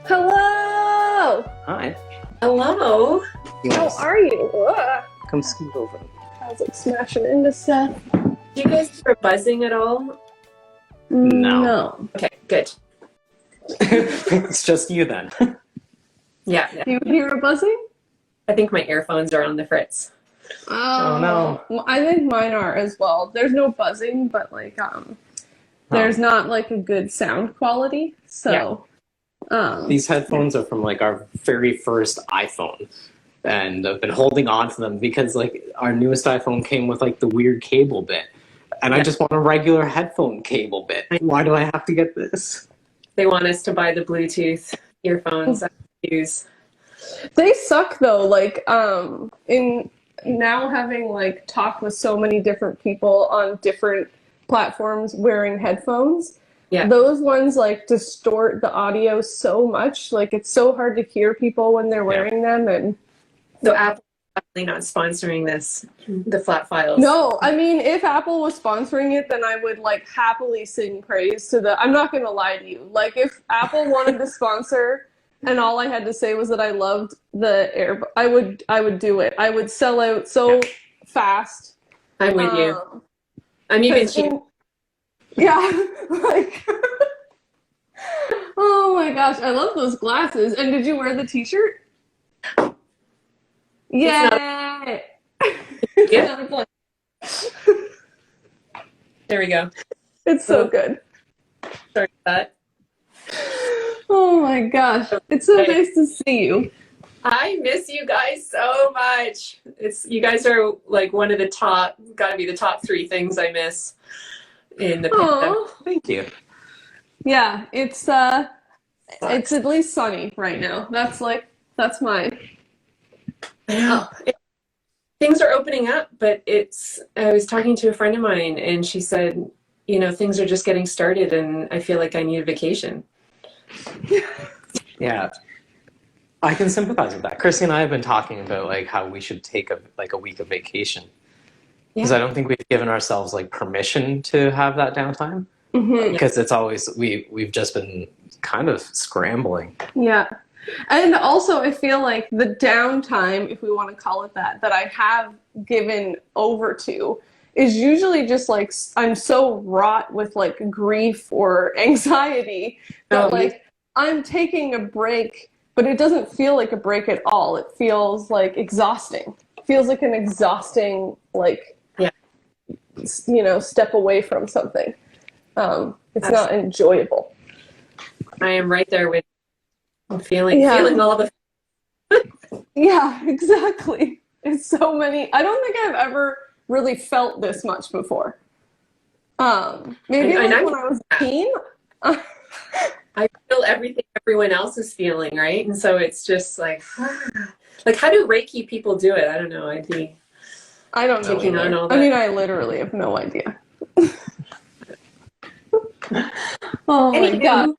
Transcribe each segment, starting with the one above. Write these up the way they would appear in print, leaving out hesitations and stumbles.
Hello! Hi. Hello. How are you? Ugh. Come scoot over. I was like smashing into stuff. Do you guys hear buzzing at all? No. Okay, good. It's just you then. Yeah. Do you hear a buzzing? I think my earphones are on the fritz. Oh, no. I think mine are as well. There's no buzzing, but like there's not like a good sound quality. So These headphones are from like our very first iPhone. And I've been holding on to them because like our newest iPhone came with like the weird cable bit. And I just want a regular headphone cable bit. Why do I have to get this? They want us to buy the Bluetooth earphones that we use. they suck though. Like in now having like talked with so many different people on different platforms wearing headphones. Yeah. Those ones like distort the audio so much. Like it's so hard to hear people when they're wearing them. And So Apple's definitely not sponsoring this, the flat files. no, I mean, if Apple was sponsoring it, then I would like happily sing praise to the. I'm not gonna lie to you. Like if Apple wanted to sponsor, and all I had to say was that I loved the Air, I would do it. I would sell out so fast. I'm with you. I'm even cheap. Yeah, like. Oh my gosh, I love those glasses. And did you wear the t-shirt? Yay! Yeah. There we go. It's so good. Sorry for that. Oh my gosh. It's so nice to see you. I miss you guys so much. You guys are like one of the top, gotta be the top 3 things I miss in the pandemic. Thank you. Yeah, it's at least sunny right now. That's mine. I know. Things are opening up, but I was talking to a friend of mine and she said, you know, things are just getting started and I feel like I need a vacation. Yeah. I can sympathize with that. Chrissy and I have been talking about like how we should take a week of vacation. Because I don't think we've given ourselves like permission to have that downtime. Because it's always we've just been kind of scrambling. Yeah. And also I feel like the downtime, if we want to call it that I have given over to is usually just like I'm so wrought with like grief or anxiety that like I'm taking a break, but it doesn't feel like a break at all. It feels like exhausting. It feels like an exhausting like step away from something. It's not enjoyable. I am right there with feeling all the. Yeah, exactly. It's so many. I don't think I've ever really felt this much before. Maybe when I was a teen. I feel everything everyone else is feeling, right? And so it's just like how do Reiki people do it? I don't know. I don't know. Taking on all that. I mean, I literally have no idea. Oh my god.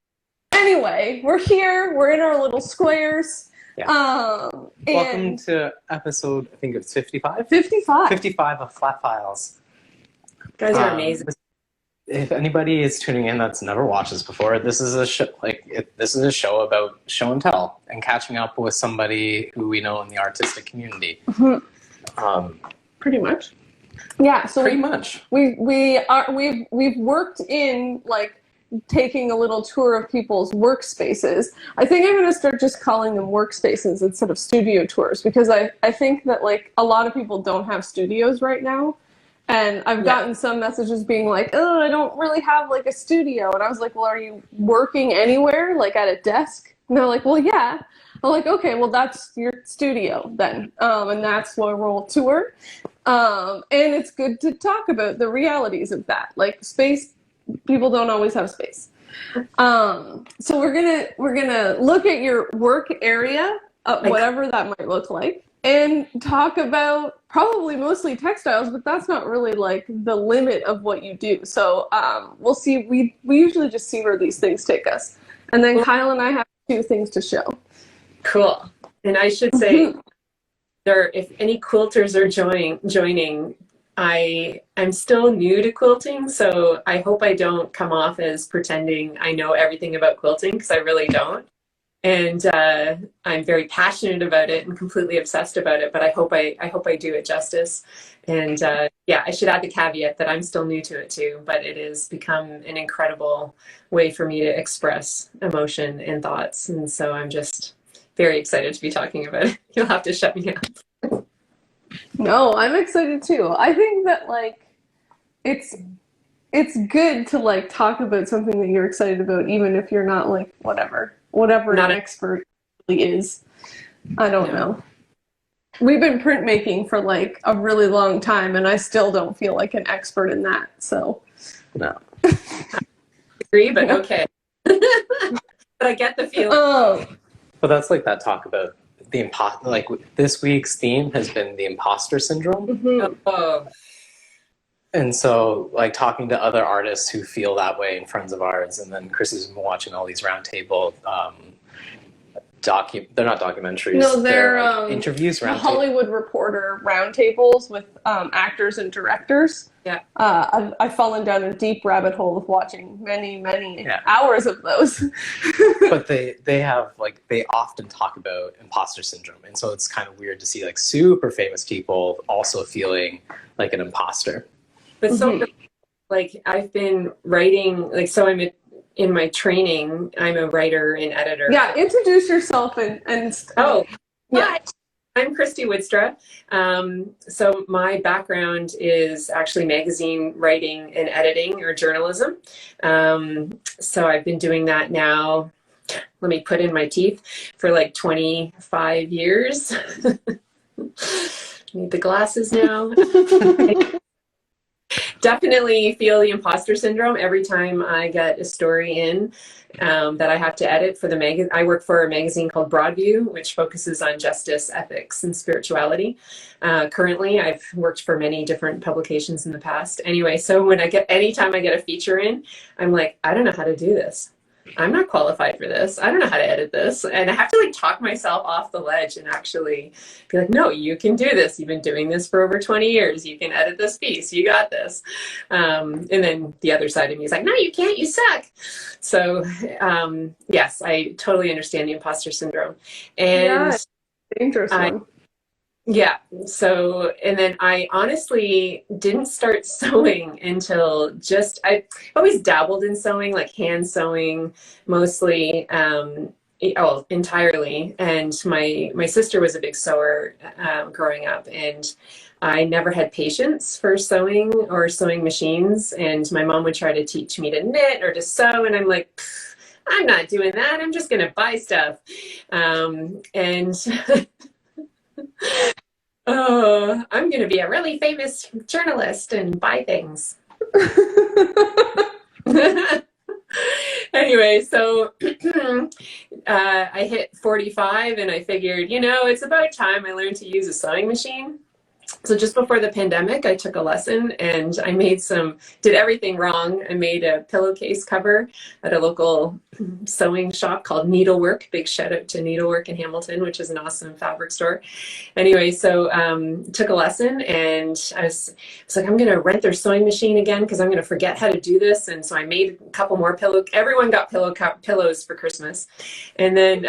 Anyway, we're here. We're in our little squares. Yeah. Welcome to episode, I think it's 55? 55. 55 of Flat Files. You guys are amazing. If anybody is tuning in that's never watched this before, this is a show about show and tell and catching up with somebody who we know in the artistic community. Pretty much. Yeah. So pretty much. We've worked in like taking a little tour of people's workspaces. I think I'm going to start just calling them workspaces instead of studio tours because I think that like a lot of people don't have studios right now. And I've gotten some messages being like, oh, I don't really have like a studio. And I was like, well, are you working anywhere, like at a desk? And they're like, well, yeah. I'm like, okay, well, that's your studio then. And that's where we'll tour. And it's good to talk about the realities of that. Like space, people don't always have space. So we're gonna look at your work area, whatever that might look like. And talk about probably mostly textiles, but that's not really like the limit of what you do. So we'll see. We usually just see where these things take us. And then Kyle and I have 2 things to show. Cool. And I should say, if any quilters are joining, I'm still new to quilting, so I hope I don't come off as pretending I know everything about quilting because I really don't. and I'm very passionate about it and completely obsessed about it. But I hope I do it justice. And yeah, I should add the caveat that I'm still new to it too, but it has become an incredible way for me to express emotion and thoughts. And so I'm just very excited to be talking about it. You'll have to shut me up. No, I'm excited too. I think that like it's good to like talk about something that you're excited about, even if you're not like whatever Not an expert really is. I don't know. We've been printmaking for like a really long time, and I still don't feel like an expert in that. So No. agree, but okay. But I get the feeling. oh, But that's like that talk about the like this week's theme has been the imposter syndrome. mhm. Oh, And so, like, talking to other artists who feel that way and friends of ours, and then Chris has been watching all these roundtable they're not documentaries. No, they're like, interviews, Hollywood Reporter roundtables with actors and directors. yeah. I've fallen down a deep rabbit hole of watching many hours of those. But they have like they often talk about imposter syndrome, and so it's kind of weird to see like super famous people also feeling like an imposter. But so, like, I've been writing, like, so in my training, I'm a writer and editor. Yeah, introduce yourself and Oh, yeah. I'm Kristy Woudstra. So my background is actually magazine writing and editing or journalism. So I've been doing that now, let me put in my teeth, for like 25 years. Need the glasses now. Definitely feel the imposter syndrome every time I get a story in that I have to edit for the magazine. I work for a magazine called Broadview, which focuses on justice, ethics, and spirituality. Currently, I've worked for many different publications in the past. Anyway, so anytime I get a feature in, I'm like, I don't know how to do this. I'm not qualified for this. I don't know how to edit this. And I have to like talk myself off the ledge and actually be like, no, you can do this. You've been doing this for over 20 years. You can edit this piece. You got this. And then the other side of me is like, no, you can't. You suck. So yes, I totally understand the imposter syndrome. And yeah, dangerous one. Yeah. So, and then I honestly didn't start sewing until I always dabbled in sewing, like hand sewing mostly, entirely. And my sister was a big sewer growing up, and I never had patience for sewing or sewing machines. And my mom would try to teach me to knit or to sew, and I'm like, I'm not doing that. I'm just going to buy stuff. And oh, I'm going to be a really famous journalist and buy things. Anyway, so I hit 45 and I figured, it's about time I learned to use a sewing machine. So just before the pandemic, I took a lesson and I did everything wrong. I made a pillowcase cover at a local sewing shop called Needlework. Big shout out to Needlework in Hamilton, which is an awesome fabric store. Anyway, so took a lesson, and I was like, I'm going to rent their sewing machine again because I'm going to forget how to do this. And so I made a couple more everyone got pillows for Christmas. And then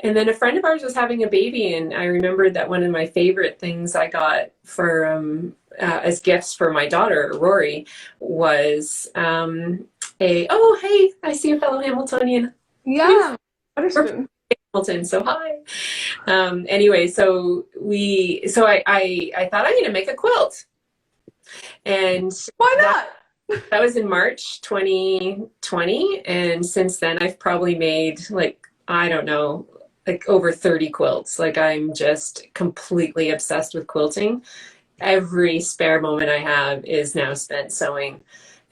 And then a friend of ours was having a baby, and I remembered that one of my favorite things I got for as gifts for my daughter, Rory, was oh, hey, I see a fellow Hamiltonian. Yeah, Hamilton, so hi. Anyway, so I thought I'm going to make a quilt. And why not? That was in March 2020, and since then I've probably made over 30 quilts. Like, I'm just completely obsessed with quilting. Every spare moment I have is now spent sewing,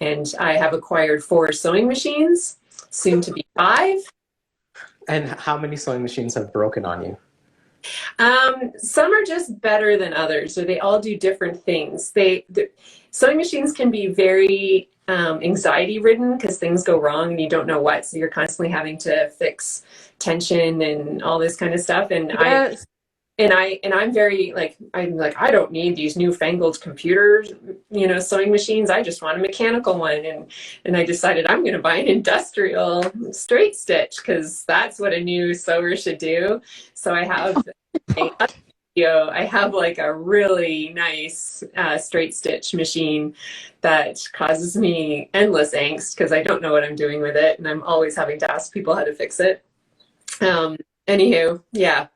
and I have acquired 4 sewing machines, soon to be 5. And how many sewing machines have broken on you? Some are just better than others, or they all do different things. Sewing machines can be very anxiety ridden because things go wrong and you don't know what, so you're constantly having to fix tension and all this kind of stuff. And yes. I'm very like, I don't need these newfangled computers, sewing machines. I just want a mechanical one. And I decided I'm going to buy an industrial straight stitch because that's what a new sewer should do. So I have I have like a really nice straight stitch machine that causes me endless angst because I don't know what I'm doing with it. And I'm always having to ask people how to fix it. Anywho, yeah,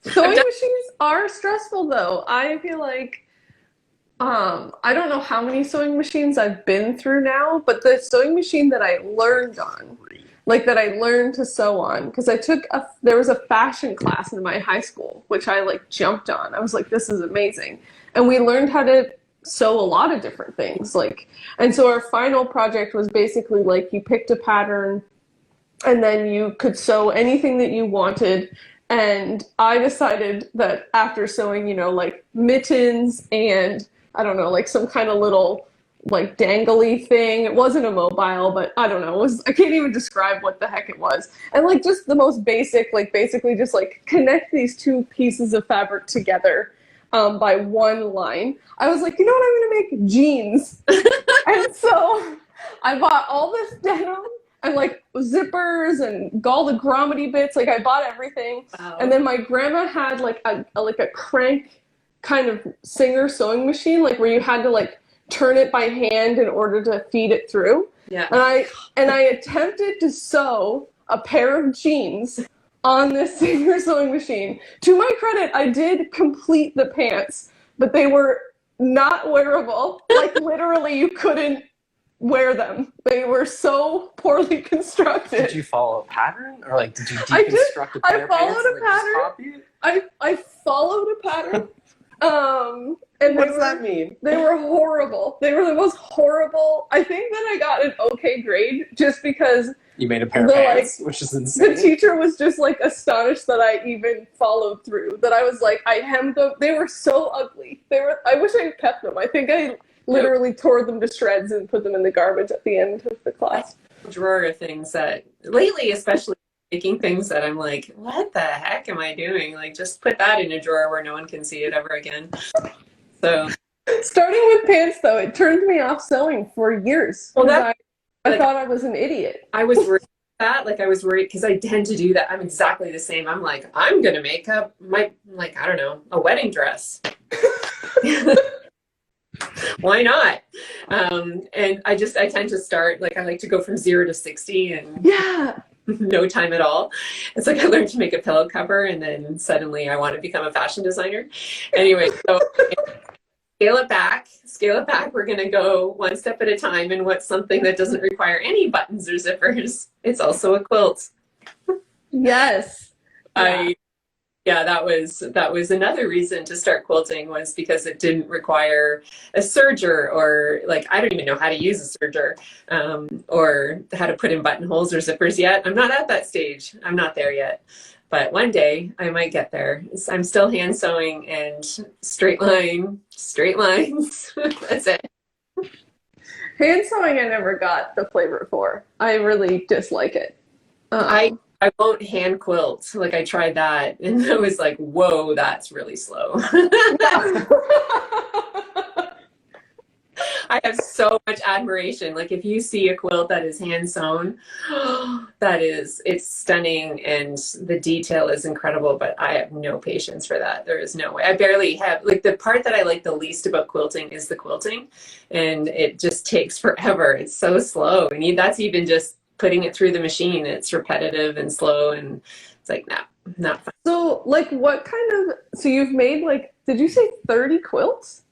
Sewing machines are stressful though. I feel like I don't know how many sewing machines I've been through now, but the sewing machine that I learned on, like that I learned to sew on, because there was a fashion class in my high school, which I like jumped on. I was like, this is amazing. And we learned how to sew a lot of different things. And so our final project was basically like you picked a pattern and then you could sew anything that you wanted. And I decided that after sewing, like mittens and I don't know, like some kind of little like dangly thing. It wasn't a mobile, but I don't know. I can't even describe what the heck it was. And like just the most basic, like basically just like connect these two pieces of fabric together by one line. I was like, you know what, I'm going to make jeans. And so I bought all this denim and like zippers and all the grommet bits. Like I bought everything. Wow. And then my grandma had like a crank kind of Singer sewing machine, like where you had to like turn it by hand in order to feed it through. Yeah. And I attempted to sew a pair of jeans on this Singer sewing machine. To my credit, I did complete the pants, but they were not wearable. Like literally you couldn't wear them. They were so poorly constructed. Did you follow a pattern, or like did you deconstruct a pair of pants? I followed a pattern. I followed a pattern. And what does that mean? They were horrible. They were the most horrible. I think that I got an okay grade just because you made a pair of pants, which is insane. The teacher was just like astonished that I even followed through. That I was like, I hemmed them. They were so ugly. I wish I had kept them. I think I literally tore them to shreds and put them in the garbage at the end of the class. Drawer of things that lately, especially making things that I'm like, what the heck am I doing? Like, just put that in a drawer where no one can see it ever again. So, starting with pants, though, it turned me off sewing for years. Well, I thought I was an idiot. I was worried about that. Like, I was worried because I tend to do that. I'm exactly the same. I'm like, I'm going to make up I don't know, a wedding dress. Why not? And I tend to start, like, I like to go from 0 to 60 and no time at all. It's like I learned to make a pillow cover and then suddenly I want to become a fashion designer. Anyway, so scale it back. We're going to go one step at a time. And what's something that doesn't require any buttons or zippers? It's also a quilt. Yes. That was another reason to start quilting, was because it didn't require a serger, or like, I don't even know how to use a serger, or how to put in buttonholes or zippers yet. I'm not at that stage. I'm not there yet. But one day I might get there. I'm still hand sewing and straight lines. That's it. Hand sewing I never got the flavor for. I really dislike it. I won't hand quilt. Like, I tried that and I was like, whoa, that's really slow. I have so much admiration. Like, if you see a quilt that is hand sewn, it's stunning and the detail is incredible, but I have no patience for that. There is no way. I barely have, like, the part that I like the least about quilting is the quilting, and it just takes forever. It's so slow. And that's even just putting it through the machine. It's repetitive and slow, and it's like, nah, not fun. So, like, so you've made, like, did you say 30 quilts?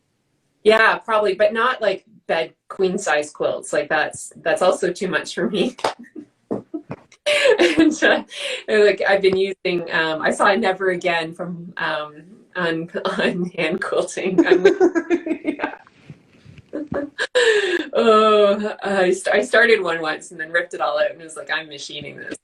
Yeah, probably, but not like bed queen size quilts. Like, that's also too much for me. And like, I've been using, I saw Never Again from on hand quilting. I started one once and then ripped it all out and was like, I'm machining this.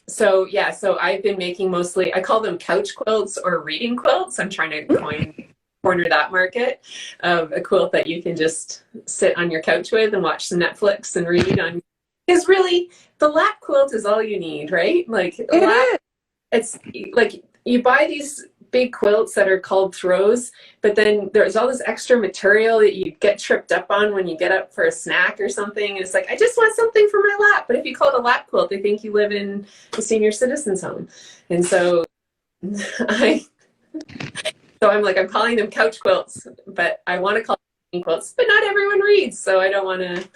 So I've been making mostly, I call them couch quilts or reading quilts. I'm trying to corner that market of a quilt that you can just sit on your couch with and watch some Netflix and read on. Because really, the lap quilt is all you need, right? Like, it's like you buy these big quilts that are called throws, but then there's all this extra material that you get tripped up on when you get up for a snack or something. And it's like, I just want something for my lap. But if you call it a lap quilt, they think you live in a senior citizens home. And so I'm like, I'm calling them couch quilts, but I want to call them quilts, but not everyone reads. So I don't want to.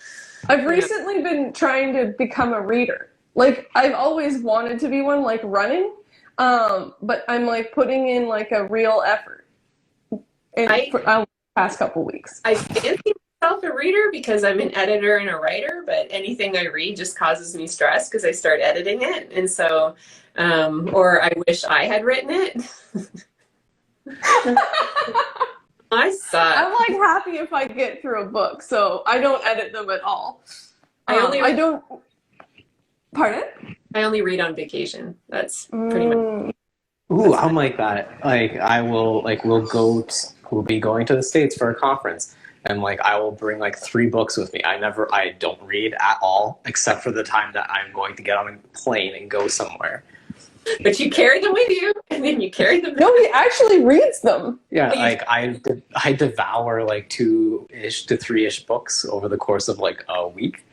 I've recently been trying to become a reader. Like, I've always wanted to be one, like running. But I'm like putting in like a real effort in the past couple weeks. I fancy myself a reader because I'm an editor and a writer, but anything I read just causes me stress because I start editing it. And so, or I wish I had written it. I suck. I'm like happy if I get through a book, so I don't edit them at all. I don't. Pardon? I only read on vacation. That's pretty much. Ooh, I'm like that. Like we'll be going to the States for a conference, and like I will bring like 3 books with me. I don't read at all, except for the time that I'm going to get on a plane and go somewhere. But you carry them with you, and then you carry them. No, he actually reads them. Yeah, like I devour like 2-ish to 3-ish books over the course of like a week.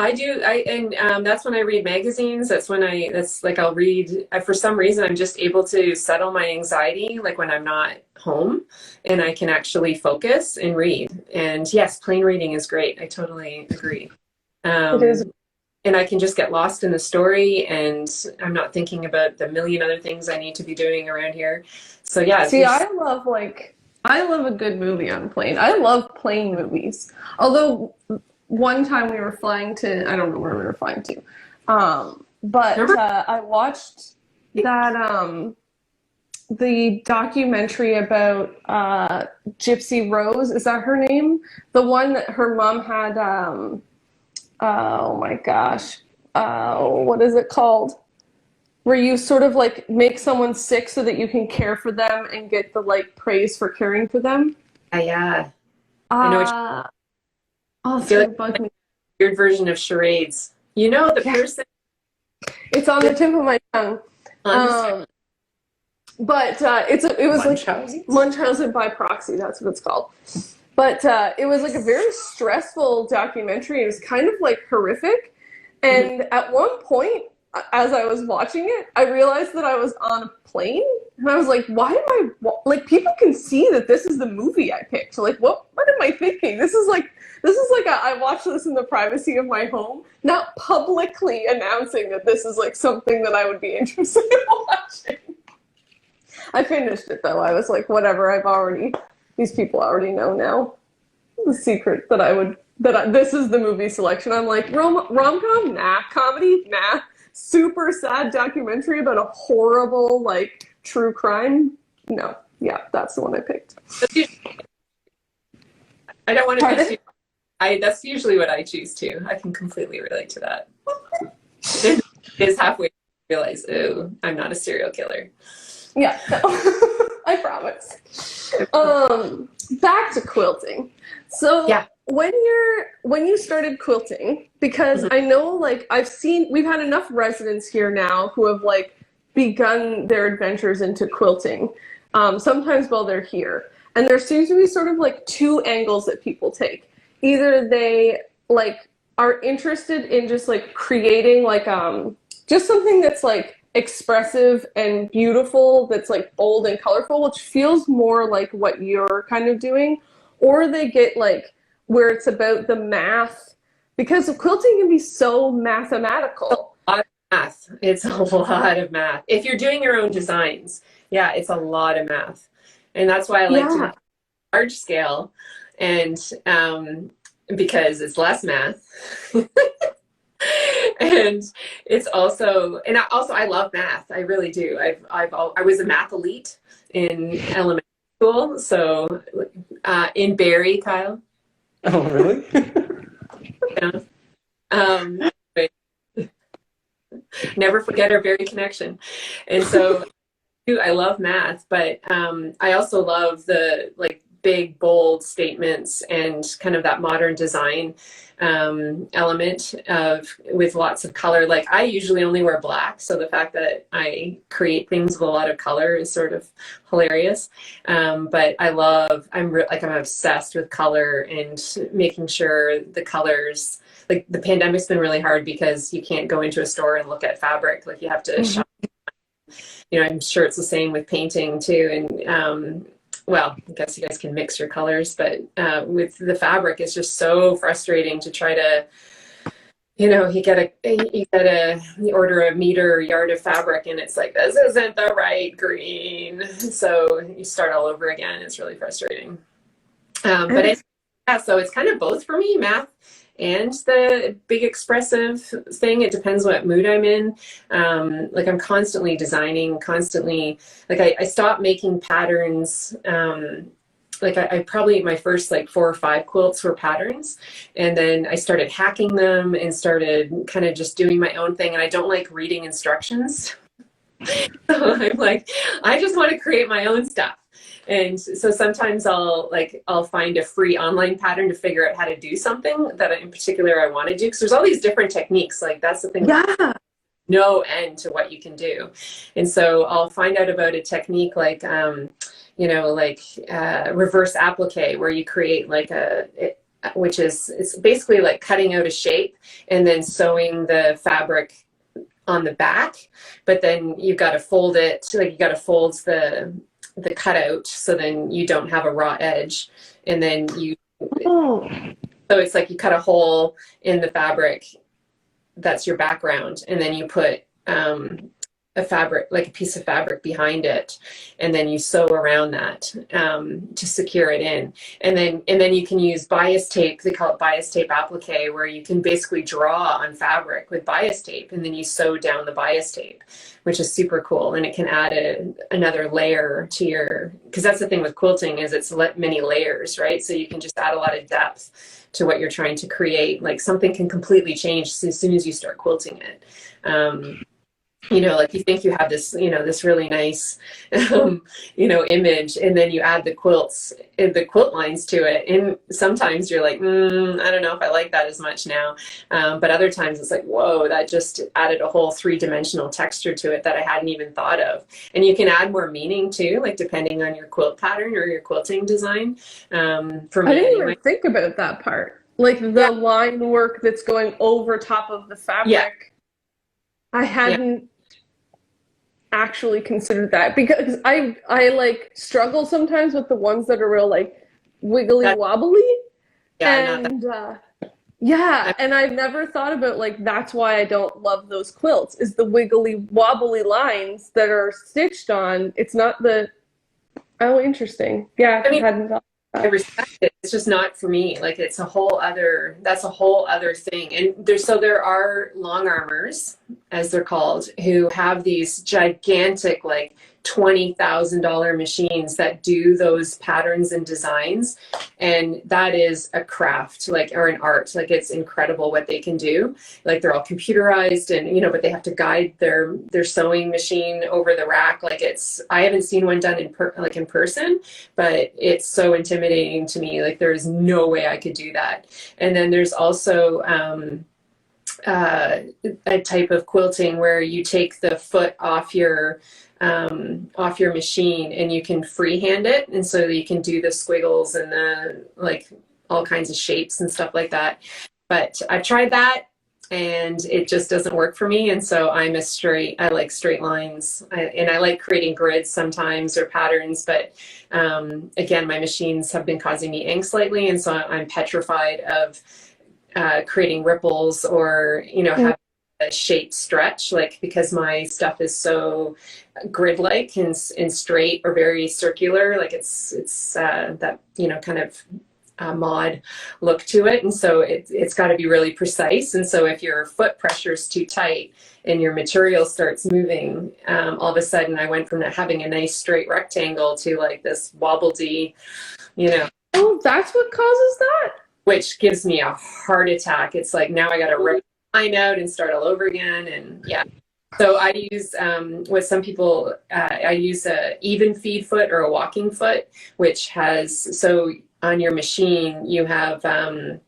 I do. That's when I read magazines. I'll read, for some reason, I'm just able to settle my anxiety, like when I'm not home and I can actually focus and read. And yes, plain reading is great. I totally agree. It is. And I can just get lost in the story and I'm not thinking about the million other things I need to be doing around here. So yeah. See, I love a good movie on a plane. I love plane movies. Although one time we were flying to, I don't know where we were flying to, but I watched that, the documentary about Gypsy Rose. Is that her name? The one that her mom had, oh my gosh, what is it called? Where you sort of like make someone sick so that you can care for them and get the like praise for caring for them. Yeah. I know it's gonna bug me. Weird version of charades. You know the person. It's on the tip of my tongue. But it was like Munchausen by proxy. That's what it's called. But it was like a very stressful documentary. It was kind of like horrific. And at one point, as I was watching it, I realized that I was on a plane. And I was like, why am I, like, people can see that this is the movie I picked. Like, what am I thinking? This is like I watched this in the privacy of my home, not publicly announcing that this is like something that I would be interested in watching. I finished it though. I was like, whatever, these people already know now the secret that this is the movie selection. I'm like, rom-com? Nah. Comedy? Nah. Super sad documentary about a horrible, like, true crime? No. Yeah, that's the one I picked. I don't want to be that's usually what I choose too. I can completely relate to that. It's halfway realize, oh, I'm not a serial killer. Yeah, no. I promise. Back to quilting. So yeah. When you started quilting, because I know, like, we've had enough residents here now who have like begun their adventures into quilting, sometimes while they're here. And there seems to be sort of like 2 angles that people take. Either they like are interested in just like creating like just something that's like expressive and beautiful, that's like bold and colorful, which feels more like what you're kind of doing, or they get like where it's about the math, because quilting can be so mathematical. A lot of math. It's a lot of math. If you're doing your own designs, yeah, it's a lot of math. And that's why I like to large scale, and because it's less math. And it's also, I love math. I really do. I was a math elite in elementary school. So in Barrie, Kyle. Oh, really? Yeah. Never forget our Barrie connection. And so I love math, but I also love the like big, bold statements and kind of that modern design element with lots of color. Like I usually only wear black, so the fact that I create things with a lot of color is sort of hilarious. But I'm obsessed with color and making sure the colors. Like the pandemic's been really hard because you can't go into a store and look at fabric. Like you have to shop. You know, I'm sure it's the same with painting too. And well, I guess you guys can mix your colors, but with the fabric, it's just so frustrating to try to, you know, you order a meter or yard of fabric and it's like, this isn't the right green. So you start all over again. It's really frustrating. So it's kind of both for me, math and the big expressive thing. It depends what mood I'm in. Like I'm constantly designing, like I stopped making patterns. Like I probably, my first like 4 or 5 quilts were patterns. And then I started hacking them and started kind of just doing my own thing. And I don't like reading instructions. So I'm like, I just want to create my own stuff. And so sometimes I'll find a free online pattern to figure out how to do something that in particular I want to do. Because there's all these different techniques. Like that's the thing. Yeah. No end to what you can do. And so I'll find out about a technique like, reverse applique, where you create like it's basically like cutting out a shape and then sewing the fabric on the back. But then you've got to fold it. Like you got to fold the cutout so then you don't have a raw edge, and then so it's like you cut a hole in the fabric, that's your background, and then you put a fabric, like a piece of fabric behind it, and then you sew around that to secure it in, and then you can use bias tape. They call it bias tape applique, where you can basically draw on fabric with bias tape, and then you sew down the bias tape, which is super cool. And it can add another layer to your, because that's the thing with quilting, is it's many layers, right? So you can just add a lot of depth to what you're trying to create. Like something can completely change as soon as you start quilting it. You know, like you think you have this, you know, this really nice, image, and then you add the quilt lines to it. And sometimes you're like, I don't know if I like that as much now. But other times it's like, whoa, that just added a whole 3-dimensional texture to it that I hadn't even thought of. And you can add more meaning too, like depending on your quilt pattern or your quilting design. For me, I didn't even think about that part. Like the line work that's going over top of the fabric. Yeah. I hadn't actually considered that, because I like struggle sometimes with the ones that are real like wiggly wobbly. And and I've never thought about like that's why I don't love those quilts, is the wiggly wobbly lines that are stitched on. It's not the interesting. Yeah, I hadn't thought. I respect it. It's just not for me. Like it's that's a whole other thing. And there are long armers, as they're called, who have these gigantic, like $20,000 machines that do those patterns and designs. And that is a craft, like, or an art. Like it's incredible what they can do. Like they're all computerized, and, but they have to guide their sewing machine over the rack. Like I haven't seen one done in person, but it's so intimidating to me. Like there's no way I could do that. And then there's also, a type of quilting where you take the foot off your machine and you can freehand it, and so you can do the squiggles and the like all kinds of shapes and stuff like that. But I've tried that and it just doesn't work for me, and so I like straight lines, and I like creating grids sometimes or patterns, but again, my machines have been causing me angst lately, and so I'm petrified of creating ripples or having a shape stretch, like because my stuff is so grid-like and straight or very circular, like it's that kind of mod look to it, and so it's got to be really precise. And so if your foot pressure is too tight and your material starts moving, all of a sudden I went from having a nice straight rectangle to like this wobbledy, Oh, that's what causes that? Which gives me a heart attack. It's like now I got to rip the line out and start all over again, and yeah. So I use what some people, I use a even feed foot or a walking foot, which has, so on your machine, you have, I'm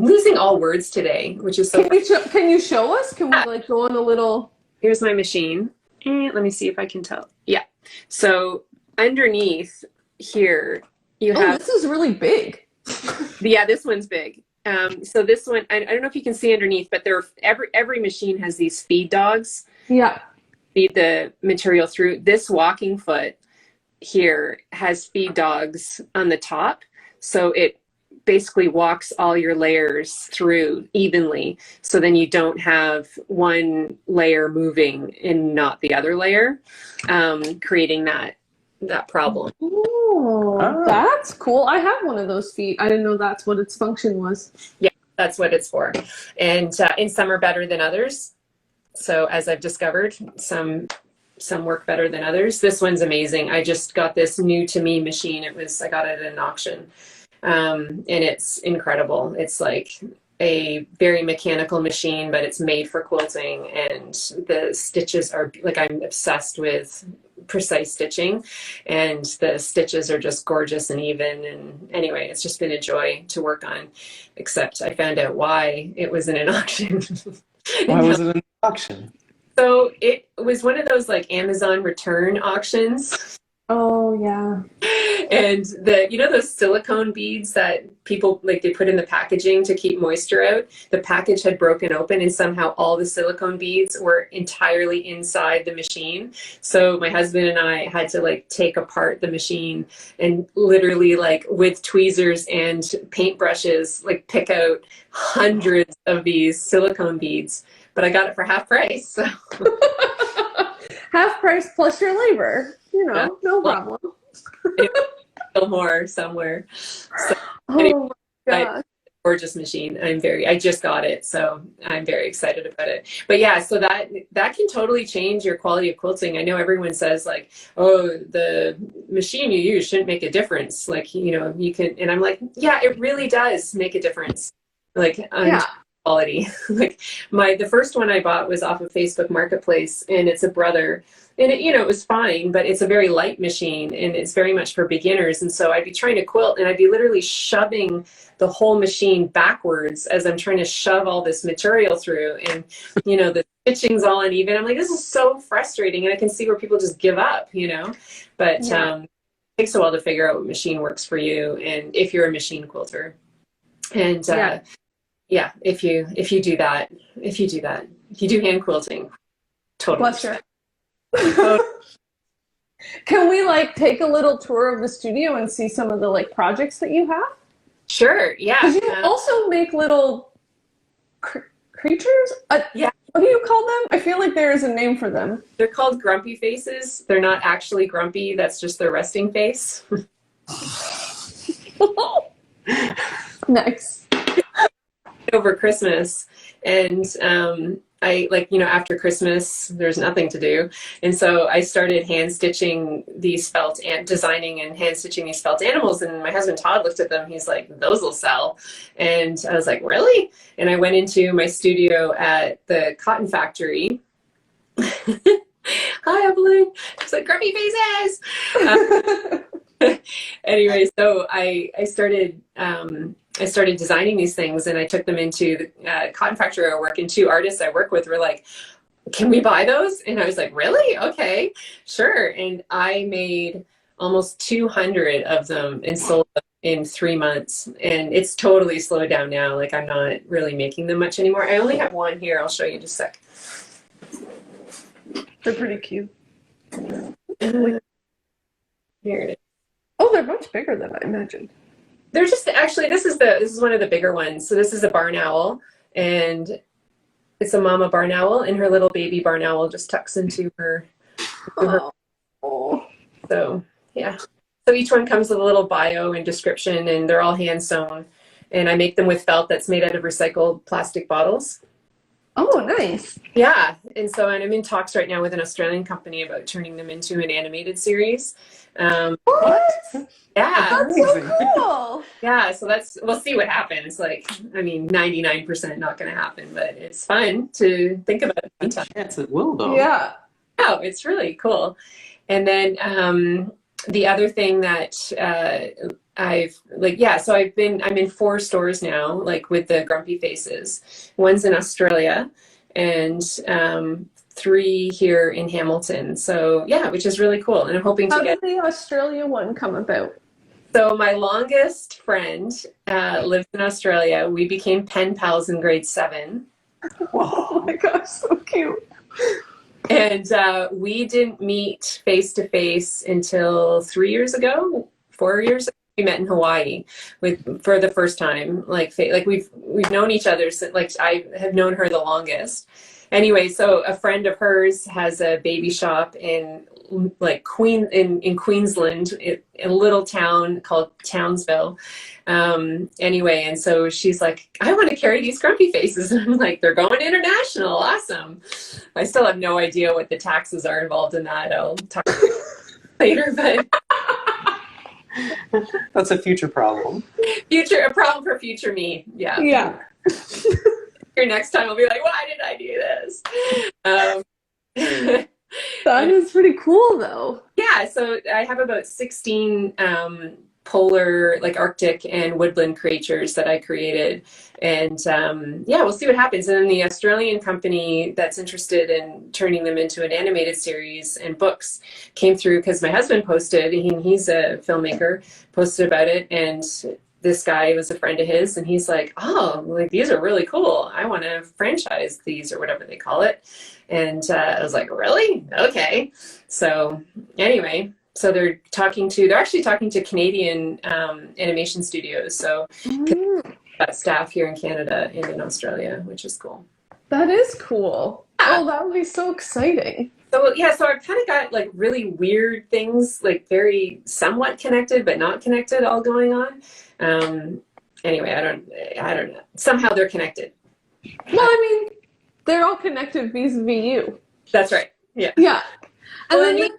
losing all words today, which is so. Can you show us? Can we like go on a little? Here's my machine. And let me see if I can tell. Yeah. So underneath here, you have. Oh, this is really big. Yeah, this one's big. So this one, I don't know if you can see underneath, but every machine has these feed dogs. Yeah. Feed the material through. This walking foot here has feed dogs on the top. So it basically walks all your layers through evenly. So then you don't have one layer moving and not the other layer, creating that problem. Oh, that's cool. I have one of those feet. I didn't know that's what its function was. Yeah, that's what it's for. And some are better than others. So as I've discovered, some work better than others. This one's amazing. I just got this new to me machine. I got it at an auction. And it's incredible. It's like a very mechanical machine, but it's made for quilting, and the stitches are like, I'm obsessed with precise stitching, and the stitches are just gorgeous and even. And anyway, it's just been a joy to work on, except I found out why it was in an auction. Why was it in an auction? So it was one of those like Amazon return auctions. Oh yeah. And those silicone beads that people like, they put in the packaging to keep moisture out, the package had broken open and somehow all the silicone beads were entirely inside the machine. So my husband and I had to like take apart the machine and literally like with tweezers and paintbrushes, like pick out hundreds of these silicone beads, but I got it for half price. So. Half price plus your labor, Yeah. No problem. Still more somewhere. So, Oh anyway, my gosh. gorgeous machine. I just got it, so I'm very excited about it. But yeah, so that can totally change your quality of quilting. I know everyone says like, oh, the machine you use shouldn't make a difference. Like, you can, and I'm like, yeah, it really does make a difference. Like, quality. Like the first one I bought was off of Facebook Marketplace, and it's a brother, and it was fine, but it's a very light machine and it's very much for beginners. And so I'd be trying to quilt and I'd be literally shoving the whole machine backwards as I'm trying to shove all this material through, and the stitching's all uneven. I'm like, this is so frustrating, and I can see where people just give up, but it takes a while to figure out what machine works for you, and if you're a machine quilter. And if you do that, if you do hand quilting, totally. Bless you. Can we like take a little tour of the studio and see some of the like projects that you have? Sure. Yeah. Because you also make little creatures. Yeah. What do you call them? I feel like there is a name for them. They're called grumpy faces. They're not actually grumpy. That's just their resting face. Nice. Over Christmas, and I after Christmas there's nothing to do, and so I started hand stitching these felt and designing and hand stitching these felt animals, and my husband Todd looked at them. He's like, those will sell. And I was like, really? And I went into my studio at the cotton factory. Hi, Evelyn. She's like, grumpy faces. Anyway, so I started designing these things, and I took them into the cotton factory I work in. 2 artists I work with were like, can we buy those? And I was like, really? Okay, sure. And I made almost 200 of them and sold them in 3 months. And it's totally slowed down now. Like, I'm not really making them much anymore. I only have one here. I'll show you in just a sec. They're pretty cute. Here it is. Oh, they're much bigger than I imagined. They're just, actually, this is one of the bigger ones. So this is a barn owl, and it's a mama barn owl, and her little baby barn owl just tucks into her. So yeah. So each one comes with a little bio and description, and they're all hand sewn. And I make them with felt that's made out of recycled plastic bottles. Oh, nice. Yeah, and I'm in talks right now with an Australian company about turning them into an animated series. What? Yeah, That's so cool. yeah. So we'll see what happens. Like, I mean, 99% not going to happen, but it's fun to think about it in the meantime. Yes, it will though. Yeah. Oh, it's really cool. And then the other thing that I'm in 4 stores now, like with the grumpy faces. One's in Australia and 3 here in Hamilton. So yeah, which is really cool. And I'm hoping to How get. did the Australia one come about? So my longest friend lives in Australia. We became pen pals in grade 7. Oh my gosh, so cute. And we didn't meet face to face until 4 years ago. We met in Hawaii for the first time. Like we've known each other since, like, I have known her the longest. Anyway, so a friend of hers has a baby shop in Queensland, in a little town called Townsville. Anyway, and so she's like, I want to carry these grumpy faces. And I'm like, they're going international. Awesome. I still have no idea what the taxes are involved in that. I'll talk later, but That's a future problem. a problem for future me. Yeah. Yeah. Your next time I'll be like, why did I do this? That is pretty cool though. Yeah, so I have about 16 polar, like Arctic and woodland creatures that I created. And yeah, we'll see what happens. And then the Australian company that's interested in turning them into an animated series and books came through because my husband posted, he's a filmmaker, posted about it. And this guy was a friend of his, and he's like, oh, like, these are really cool. I want to franchise these, or whatever they call it. And I was like, really? Okay. So anyway, so they're actually talking to Canadian animation studios. So got staff here in Canada and in Australia, which is cool. That is cool. Oh, that would be so exciting. So yeah, so I've kind of got like really weird things, like very somewhat connected but not connected, all going on. Anyway, I don't know. Somehow they're connected. Well, I mean, they're all connected vis-a-vis you. That's right. Yeah. Yeah. And Well, then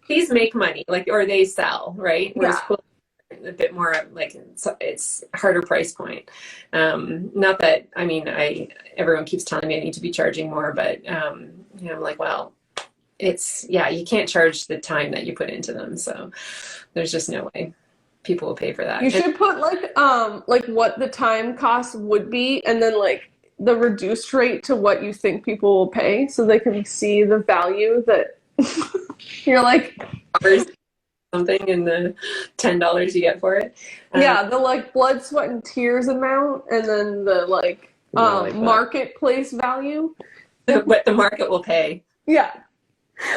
these make money, like, or they sell, right? Whereas Yeah. quilting is a bit more like it's harder price point. Not that, I mean, everyone keeps telling me I need to be charging more, but I'm like, well, you can't charge the time that you put into them, so there's just no way people will pay for that. you should put like what the time cost would be, and then like the reduced rate to what you think people will pay, so they can see the value that you're like, something in the $10 you get for it. yeah, the like blood, sweat, and tears amount, and then the like marketplace value. What the market will pay. Yeah.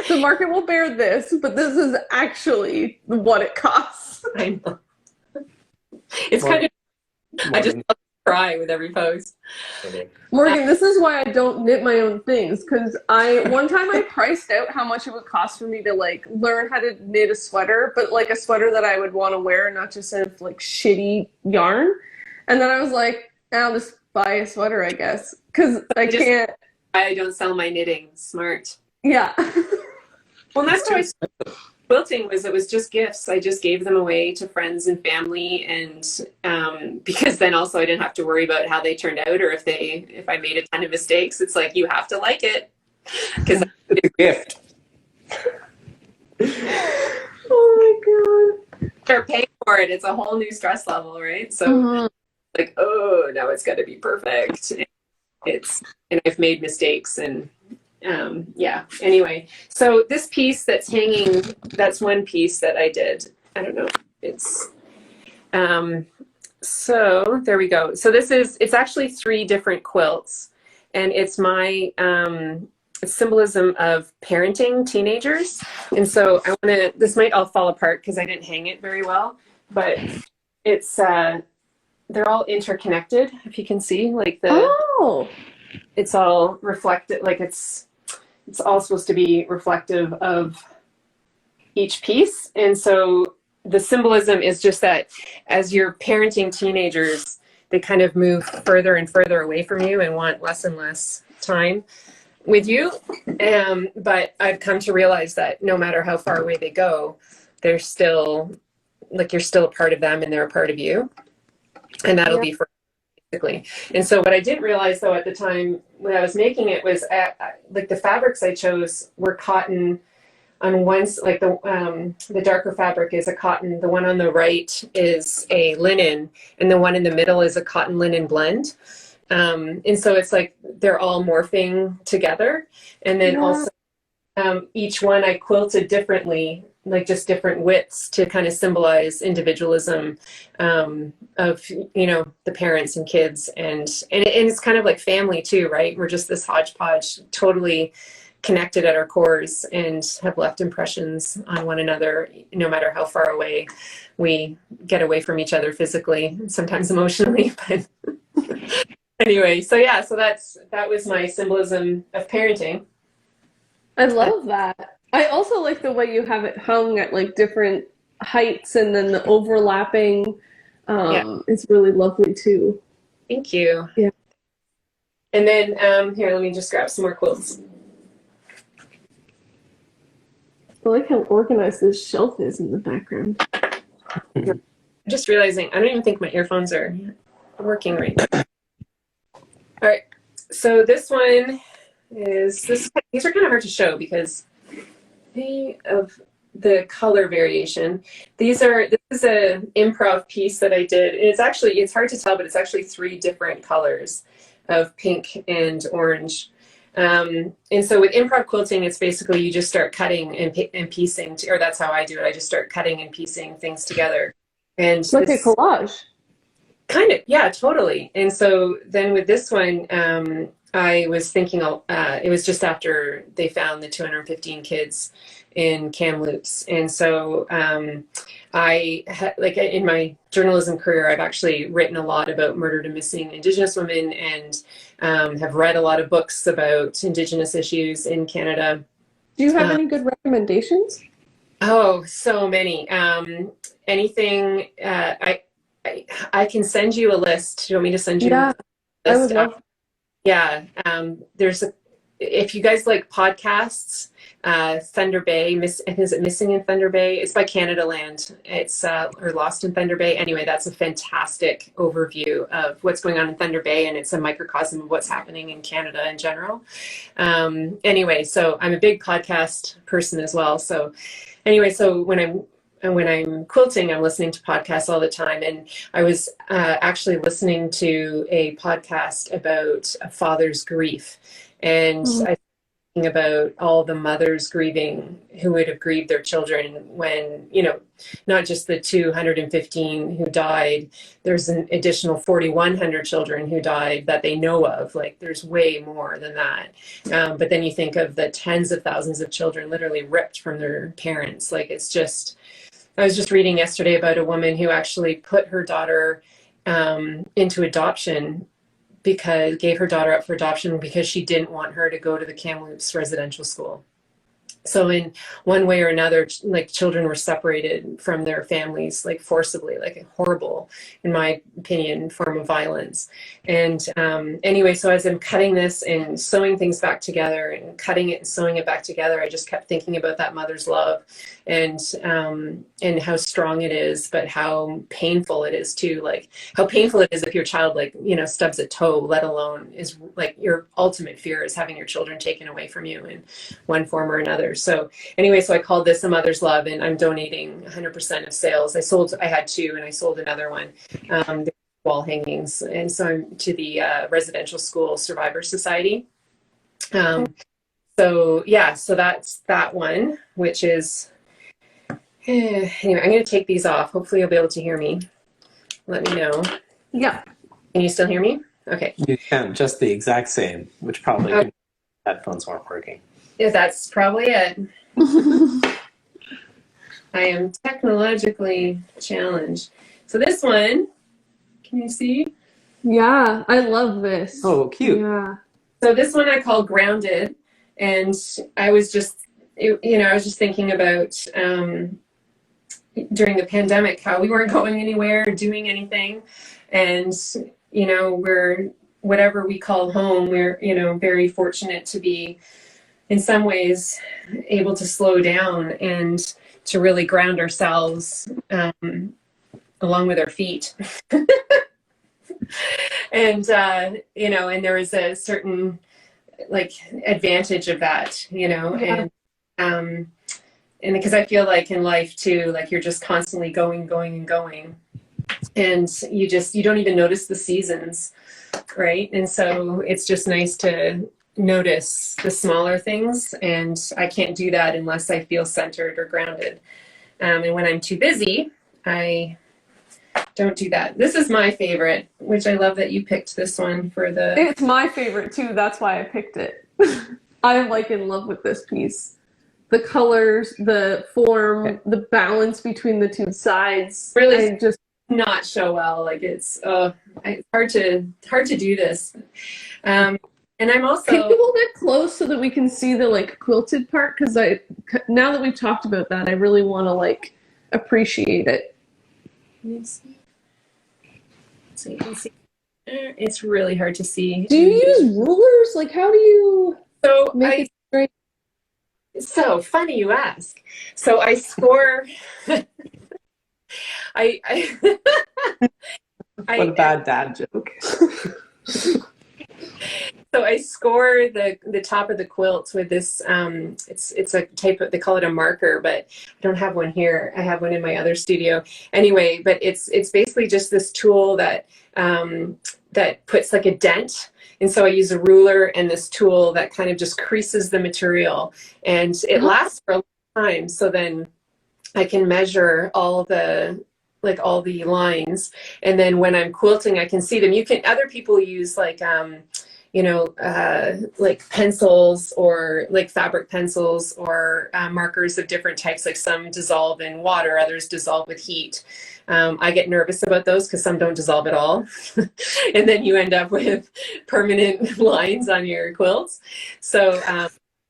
The market will bear this, but this is actually what it costs. I know. It's kind of, I just cry with every post. Morgan, this is why I don't knit my own things, because one time I priced out how much it would cost for me to like learn how to knit a sweater, but like a sweater that I would want to wear, not just out of like shitty yarn. And then I was like, I'll just buy a sweater, I guess, because I can't. I don't sell my knitting. Smart. Yeah. Well, that's why quilting it was just gifts. I just gave them away to friends and family, and because then also I didn't have to worry about how they turned out, or if I made a ton of mistakes. It's like, you have to like it because It's a gift. Oh my god. they're paying for it. It's a whole new stress level, right? So like, oh, now it's got to be perfect. And I've made mistakes, and yeah. Anyway, so this piece that's hanging, that's one piece that I did. I don't know. It's so there we go. So it's actually 3 different quilts, and it's my symbolism of parenting teenagers. And so this might all fall apart because I didn't hang it very well, but it's they're all interconnected, if you can see, like it's all reflected, like it's all supposed to be reflective of each piece. And so the symbolism is just that as you're parenting teenagers, they kind of move further and further away from you and want less and less time with you. But I've come to realize that no matter how far away they go, they're still, like, you're still a part of them and they're a part of you. And that'll be for basically. And so what I didn't realize though at the time when I was making it was like the fabrics I chose were cotton on one, like the darker fabric is a cotton, the one on the right is a linen, and the one in the middle is a cotton linen blend. And so it's like they're all morphing together. And then also each one I quilted differently, like just different widths to kind of symbolize individualism of, you know, the parents and kids. And it's kind of like family too, right? We're just this hodgepodge, totally connected at our cores and have left impressions on one another, no matter how far away we get away from each other physically, sometimes emotionally. But anyway, so yeah, so that was my symbolism of parenting. I love that. I also like the way you have it hung at like different heights and then the overlapping. It's really lovely too. Thank you. Yeah. And then here, let me just grab some more quilts. I like how organized this shelf is in the background. I'm just realizing I don't even think my earphones are working right now. All right, so this one is these are kind of hard to show because of the color variation. This is an improv piece that I did. And it's hard to tell, but it's actually 3 different colors of pink and orange. And so with improv quilting, it's basically you just start cutting and piecing, or that's how I do it. I just start cutting and piecing things together. And it's like a collage. Kind of, yeah, totally. And so then with this one, I was thinking, it was just after they found the 215 kids in Kamloops. And so like in my journalism career, I've actually written a lot about murdered and missing Indigenous women and have read a lot of books about Indigenous issues in Canada. Do you have any good recommendations? Oh, so many. Anything, I can send you a list. Do you want me to send you a list? I would love. Yeah, if you guys like podcasts, Thunder Bay, is it Missing in Thunder Bay? It's by Canada Land. It's or Lost in Thunder Bay. Anyway, that's a fantastic overview of what's going on in Thunder Bay, and it's a microcosm of what's happening in Canada in general. Anyway, so I'm a big podcast person as well. So anyway, so when I'm quilting, I'm listening to podcasts all the time. And I was actually listening to a podcast about a father's grief. And I was thinking about all the mothers grieving who would have grieved their children when, you know, not just the 215 who died, there's an additional 4,100 children who died that they know of. Like, there's way more than that. But then you think of the tens of thousands of children literally ripped from their parents. Like, it's just... I was just reading yesterday about a woman who actually put her daughter into adoption, gave her daughter up for adoption because she didn't want her to go to the Kamloops residential school. So in one way or another, like, children were separated from their families, like, forcibly, like a horrible, in my opinion, form of violence. And anyway, so as I'm cutting this and sewing things back together and cutting it and sewing it back together, I just kept thinking about that mother's love and how strong it is, but how painful it is too. Like, how painful it is if your child, like, you know, stubs a toe, let alone is, like, your ultimate fear is having your children taken away from you in one form or another. So anyway, so I called this A Mother's Love, and I'm donating 100% of sales. I had 2 and I sold another one, wall hangings. And so I'm to the Residential School Survivor Society. So yeah, so that's that one, which is, anyway, I'm going to take these off. Hopefully you'll be able to hear me. Let me know. Yeah. Can you still hear me? Okay. You can, just the exact same, which probably headphones weren't working. Yeah, that's probably it. I am technologically challenged. So this one, can you see? Yeah, I love this. Oh, cute. Yeah. So this one I call Grounded, and I was just, I was just thinking about during the pandemic how we weren't going anywhere or doing anything, and you know, we're, whatever we call home, we're, you know, very fortunate to be in some ways able to slow down and to really ground ourselves along with our feet. And, you know, and there is a certain like advantage of that, you know, Yeah. and because I feel like in life too, like you're just constantly going, and you don't even notice the seasons, right? And so it's just nice to notice the smaller things, and I can't do that unless I feel centered or grounded. And when I'm too busy, I don't do that. This is my favorite, which I love that you picked this one for the... It's my favorite too. That's why I picked it. I'm like in love with this piece. The colors, the form, the balance between the two sides. Really I just not show well. Like it's hard to do this. And I'm also... Can you hold it close so that we can see the like quilted part? Because now that we've talked about that, I really want to like appreciate it. Let's see. So you can see. It's really hard to see. Do you use rulers? Like, how do you make it straight? So funny you ask. So I score. I What a bad dad joke. So I score the top of the quilt with this. It's a type of, they call it a marker, but I don't have one here. I have one in my other studio. Anyway, but it's basically just this tool that that puts like a dent. And so I use a ruler and this tool that kind of just creases the material, and it lasts for a long time. So then I can measure all the lines, and then when I'm quilting, I can see them. Other people use like like pencils or like fabric pencils or markers of different types. Like some dissolve in water, others dissolve with heat. I get nervous about those because some don't dissolve at all. And then you end up with permanent lines on your quilts. So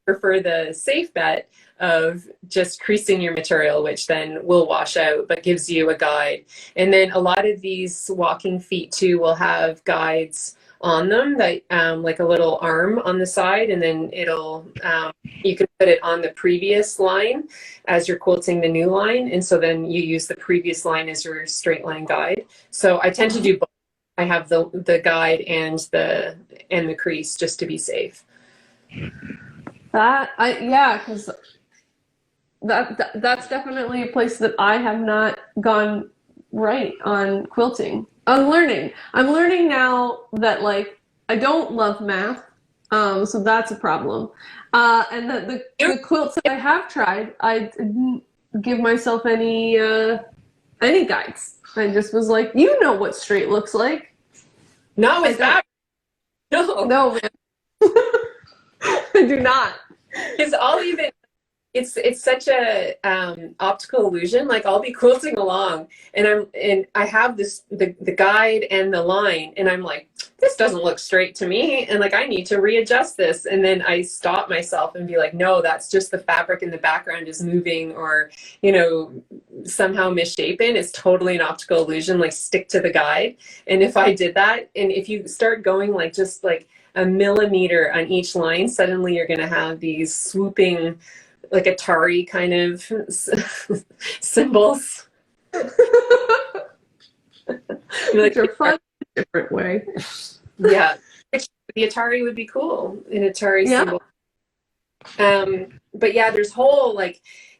prefer the safe bet of just creasing your material, which then will wash out, but gives you a guide. And then a lot of these walking feet too will have guides on them that like a little arm on the side, and then it'll you can put it on the previous line as you're quilting the new line, and so then you use the previous line as your straight line guide. So I tend to do both. I have the guide and the crease just to be safe. Because that's definitely a place that I have not gone right on quilting. I'm learning now that like I don't love math, so that's a problem. And the quilts that I have tried, I didn't give myself any guides. I just was like, you know what straight looks like. No, it's not. No, man. I do not. It's such a optical illusion. Like I'll be quilting along, and I have the guide and the line, and I'm like, this doesn't look straight to me, and like I need to readjust this, and then I stop myself and be like, no, that's just the fabric in the background is moving, or somehow misshapen. It's totally an optical illusion. Like stick to the guide. And if I did that, and if you start going like just like a millimeter on each line, suddenly you're going to have these swooping, like Atari kind of symbols. Like you're fun in a different way. Yeah. The Atari would be cool, an Atari symbol. But yeah, there's whole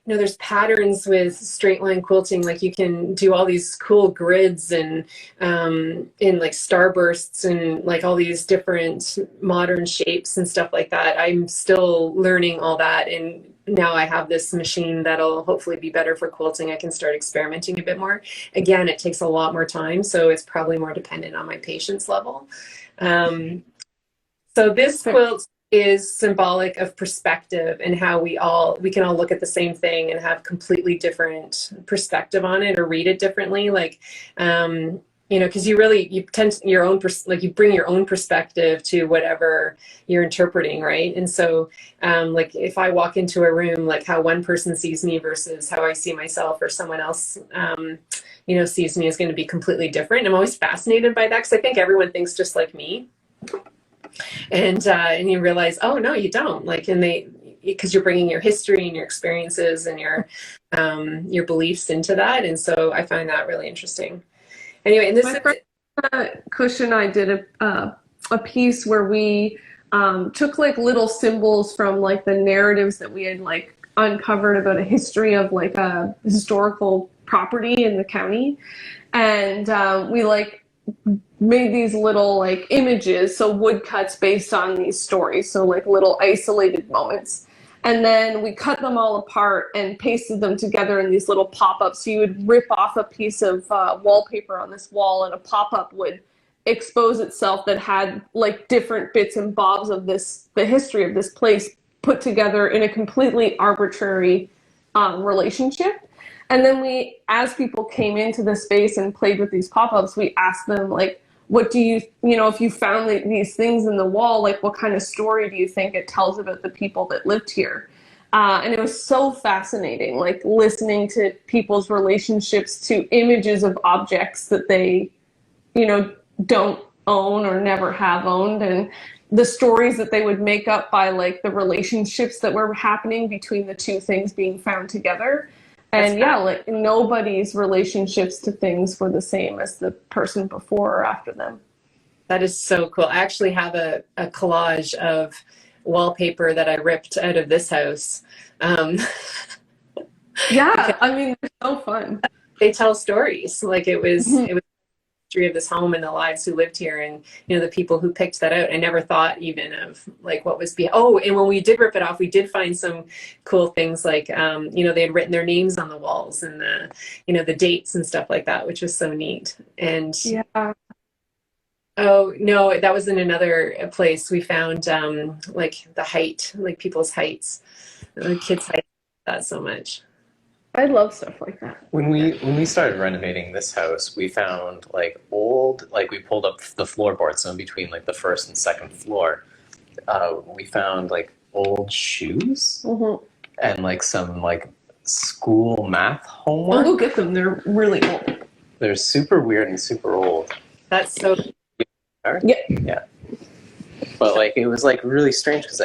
there's patterns with straight line quilting. Like you can do all these cool grids and in like starbursts and like all these different modern shapes and stuff like that. I'm still learning all that, and now I have this machine that'll hopefully be better for quilting. I can start experimenting a bit more. Again, it takes a lot more time, so it's probably more dependent on my patience level. So this quilt is symbolic of perspective and how we can all look at the same thing and have completely different perspective on it or read it differently. Like, you know, because you tend to, your own like you bring your own perspective to whatever you're interpreting, right? And so like if I walk into a room, like how one person sees me versus how I see myself, or someone else you know, sees me, is going to be completely different. I'm always fascinated by that, because I think everyone thinks just like me, and you realize, oh no, you don't, like, and because you're bringing your history and your experiences and your beliefs into that. And so I find that really interesting. Anyway, and this My friend Kush and I did a piece where we took like little symbols from like the narratives that we had like uncovered about a history of like a historical property in the county, and we like made these little like images, so woodcuts based on these stories, so like little isolated moments. And then we cut them all apart and pasted them together in these little pop-ups. So you would rip off a piece of wallpaper on this wall, and a pop-up would expose itself that had like different bits and bobs of the history of this place put together in a completely arbitrary relationship. And then we, as people came into the space and played with these pop-ups, we asked them, like, what do you know, if you found these things in the wall, like, what kind of story do you think it tells about the people that lived here? And it was so fascinating, like, listening to people's relationships to images of objects that they, you know, don't own or never have owned, and the stories that they would make up by, like, the relationships that were happening between the two things being found together. And yeah, like nobody's relationships to things were the same as the person before or after them. That is so cool. I actually have a collage of wallpaper that I ripped out of this house. Yeah, I mean, they're so fun. They tell stories. Like it was the history of this home and the lives who lived here, and you know, the people who picked that out. I never thought even of like what was and when we did rip it off, we did find some cool things, like you know, they had written their names on the walls and the, you know, the dates and stuff like that, which was so neat. And yeah. Oh no, that was in another place. We found like the height, like people's heights, the kids' height, that so much. I love stuff like that. When we started renovating this house, we found like old, like we pulled up the floorboards, so in between like the first and second floor, we found like old shoes and like some like school math homework. I'll go get them. They're really old. They're super weird and super old. That's so. Yeah. But like it was like really strange, because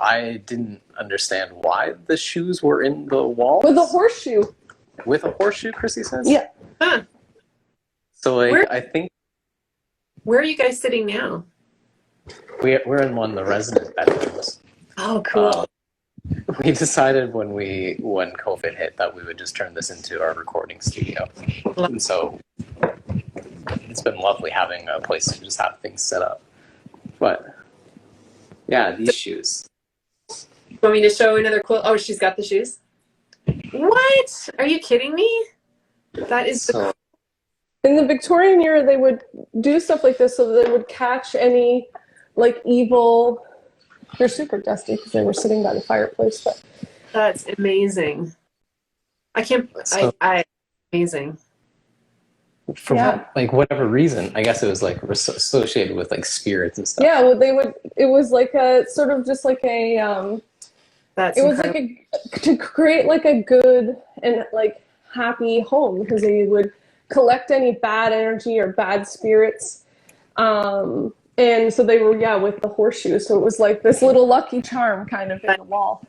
I didn't understand why the shoes were in the wall. With a horseshoe. With a horseshoe, Chrissy says? Yeah. Huh. So like I think. Where are you guys sitting now? We're in one of the resident bedrooms. Oh, cool. We decided when COVID hit that we would just turn this into our recording studio. And so it's been lovely having a place to just have things set up. But yeah, these shoes. You want me to show another quilt? Oh, she's got the shoes? What? Are you kidding me? That is so. In the Victorian era, they would do stuff like this so that they would catch any like evil. They're super dusty because they were sitting by the fireplace. But that's amazing. I can't. Amazing. From like whatever reason, I guess it was like associated with like spirits and stuff. Yeah, well, it was like a sort of just like a. That's it was incredible. Like to create like a good and like happy home, because they would collect any bad energy or bad spirits. And so they were, with the horseshoe. So it was like this little lucky charm kind of in the wall.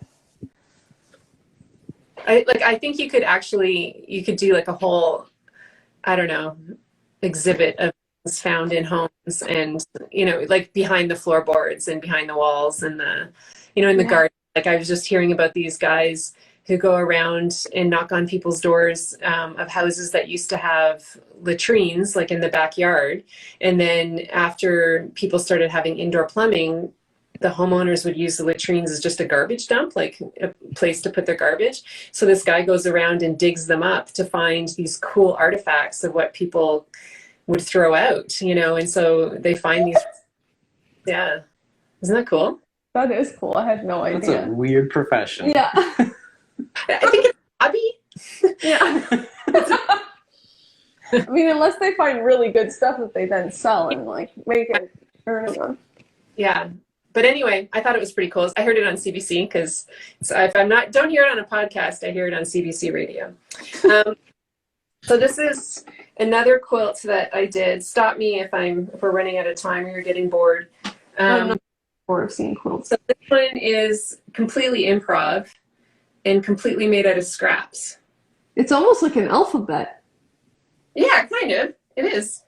I think you could do like a whole, I don't know, exhibit of things found in homes, and, you know, like behind the floorboards and behind the walls and the, you know, in the garden. Like I was just hearing about these guys who go around and knock on people's doors of houses that used to have latrines, like in the backyard. And then after people started having indoor plumbing, the homeowners would use the latrines as just a garbage dump, like a place to put their garbage. So this guy goes around and digs them up to find these cool artifacts of what people would throw out, you know, and so they find these. Yeah. Isn't that cool? That is cool. I had no idea. That's a weird profession. Yeah. I think it's a hobby. Yeah. I mean, unless they find really good stuff that they then sell and like make it earning on. Yeah. But anyway, I thought it was pretty cool. I heard it on CBC because if don't hear it on a podcast, I hear it on CBC radio. So this is another quilt that I did. Stop me if we're running out of time or you're getting bored. I'm not bored of seeing quilts. So this one is completely improv and completely made out of scraps. It's almost like an alphabet. Yeah, kind of. It is.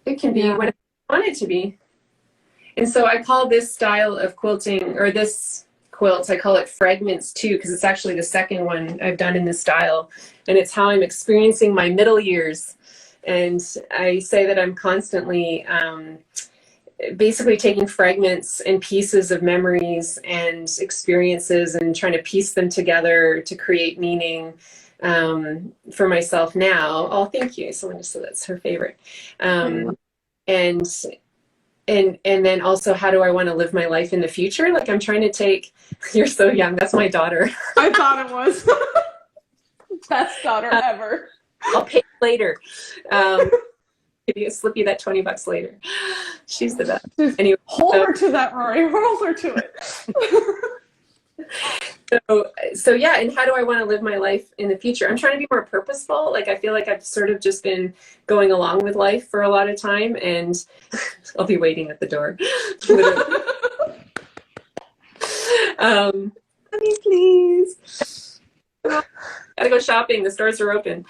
It can be whatever you want it to be. And so I call this style of quilting, or this quilt, I call it Fragments 2, because it's actually the second one I've done in this style. And it's how I'm experiencing my middle years. And I say that I'm constantly basically taking fragments and pieces of memories and experiences and trying to piece them together to create meaning for myself now. Oh, thank you. Someone just said that's her favorite. And then also, how do I want to live my life in the future? Like, I'm trying to take, you're so young. That's my daughter. I thought it was. Best daughter ever. I'll pay later. Slip you that $20 later. She's the best. Anyway, hold her to that, Rory. Hold her to it. So yeah, and how do I want to live my life in the future? I'm trying to be more purposeful. Like, I feel like I've sort of just been going along with life for a lot of time, and I'll be waiting at the door. Honey, please. Gotta go shopping. The stores are open.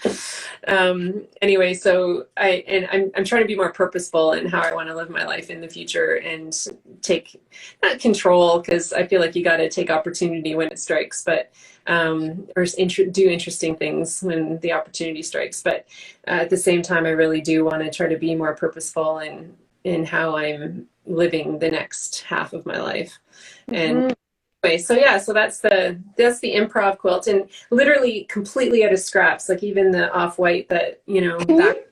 Anyway, so I'm trying to be more purposeful in how I want to live my life in the future and take, not control, because I feel like you got to take opportunity when it strikes, but or do interesting things when the opportunity strikes. But at the same time, I really do want to try to be more purposeful in how I'm living the next half of my life. And so yeah, so that's the improv quilt, and literally completely out of scraps, like even the off-white that, you know. Can you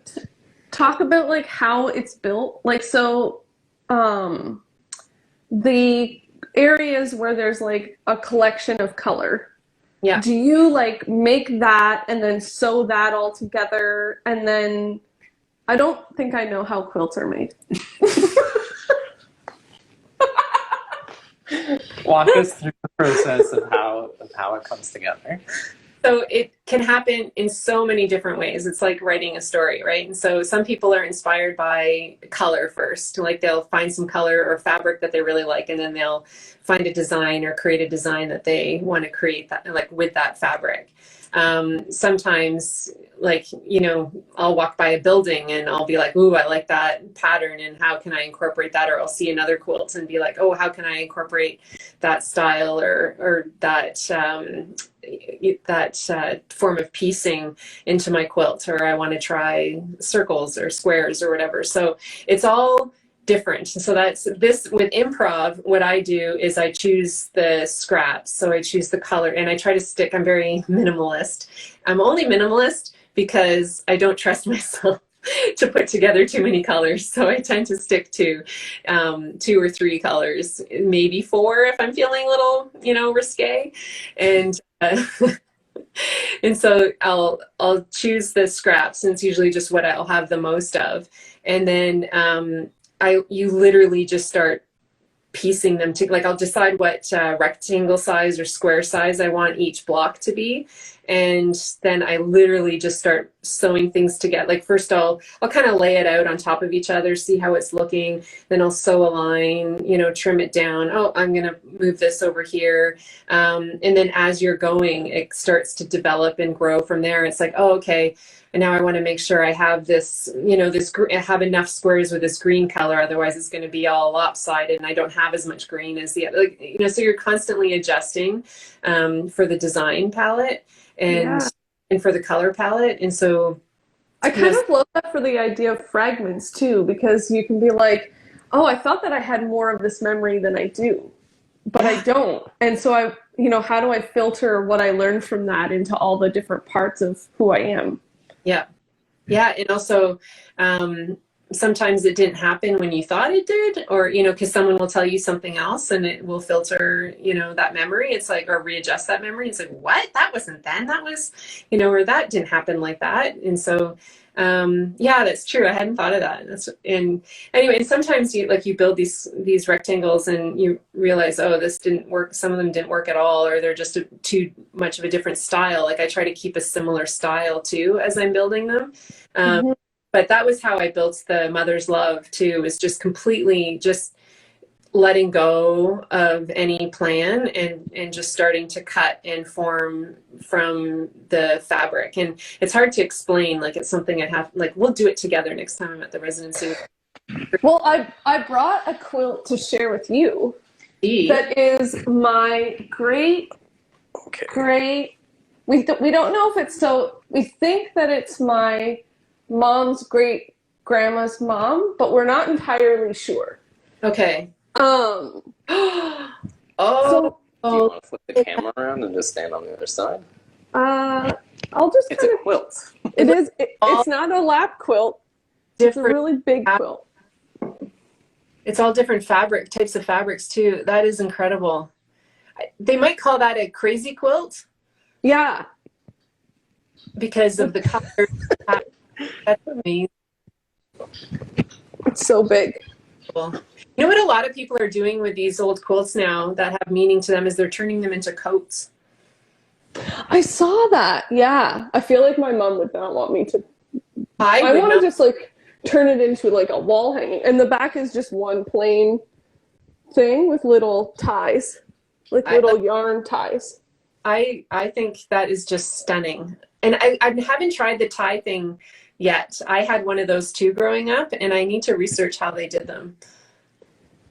talk about like how it's built? Like, so the areas where there's like a collection of color. Yeah. Do you like make that and then sew that all together? And then I don't think I know how quilts are made. Walk us through the process of how it comes together. So it can happen in so many different ways. It's like writing a story, right? And so some people are inspired by color first. Like, they'll find some color or fabric that they really like, and then they'll find a design or create a design that they want to create, that like with that fabric. Sometimes, like, you know, I'll walk by a building and I'll be like, ooh, I like that pattern, and how can I incorporate that? Or I'll see another quilt and be like, oh, how can I incorporate that style or that form of piecing into my quilt? Or I want to try circles or squares or whatever. So it's all different. So that's this with improv. What I do is I choose the scraps. So I choose the color, and I try to stick. I'm very minimalist. I'm only minimalist because I don't trust myself to put together too many colors. So I tend to stick to 2 or 3 colors, maybe 4 if I'm feeling a little, you know, risque. And and so I'll choose the scraps, and it's usually just what I'll have the most of. And then you literally just start piecing them to, like, I'll decide what rectangle size or square size I want each block to be. And then I literally just start sewing things together. Like, first I'll kind of lay it out on top of each other, see how it's looking. Then I'll sew a line, you know, trim it down. Oh, I'm going to move this over here. And then as you're going, it starts to develop and grow from there. It's like, oh, okay. And now I want to make sure I have this, you know, I have enough squares with this green color. Otherwise, it's going to be all lopsided, and I don't have as much green as the other. Like, you know, so you're constantly adjusting for the design palette and for the color palette. And so I kind of love that for the idea of fragments too, because you can be like, oh, I thought that I had more of this memory than I do, but I don't. And so you know, how do I filter what I learned from that into all the different parts of who I am? Yeah. Yeah. And also, sometimes it didn't happen when you thought it did, or, you know, because someone will tell you something else and it will filter, you know, that memory. It's like, or readjust that memory. It's like, what? That wasn't then. That was, you know, or that didn't happen like that. And so, yeah, that's true. I hadn't thought of that. And anyway, and sometimes you build these rectangles and you realize, oh, this didn't work. Some of them didn't work at all, or they're just too much of a different style. Like I try to keep a similar style too as I'm building them. But that was how I built the Mother's Love too, is just completely just letting go of any plan and just starting to cut and form from the fabric. And it's hard to explain, like it's something I'd have, like we'll do it together next time I'm at the residency. Well, I brought a quilt to share with you that is my great, we don't know if it's, so we think that it's my mom's great grandma's mom, but we're not entirely sure. Okay. So, Do you want to flip the camera around and just stand on the other side? I'll just It's a quilt. It's not a lap quilt. It's a really big quilt. It's all different types of fabrics too. That is incredible. They might call that a crazy quilt. Yeah. Because of the colors. That's amazing. It's so big. Cool. You know what a lot of people are doing with these old quilts now that have meaning to them is they're turning them into coats. I saw that. Yeah. I feel like my mom would not want me to. I want to just like turn it into like a wall hanging. And the back is just one plain thing with little ties, like little yarn ties. I think that is just stunning. And I haven't tried the tie thing yet. I had one of those too growing up, and I need to research how they did them.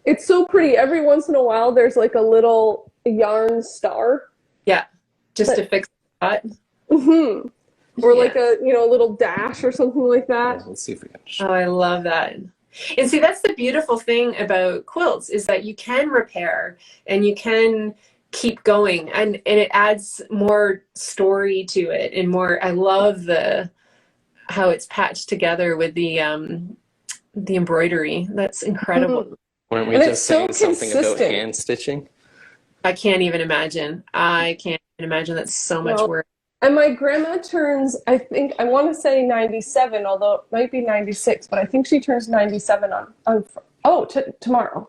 It's so pretty. Every once in a while, there's like a little yarn star. Yeah, just to fix that. Mm-hmm. Or like a little dash or something like that. Let's see if we can. Oh, I love that. And see, that's the beautiful thing about quilts is that you can repair and you can keep going, and it adds more story to it and more. I love how it's patched together with the embroidery. That's incredible. Mm-hmm. Weren't we just saying something about hand stitching? I can't even imagine. That's so much work. And my grandma turns, I want to say 97, although it might be 96, but I think she turns 97 tomorrow.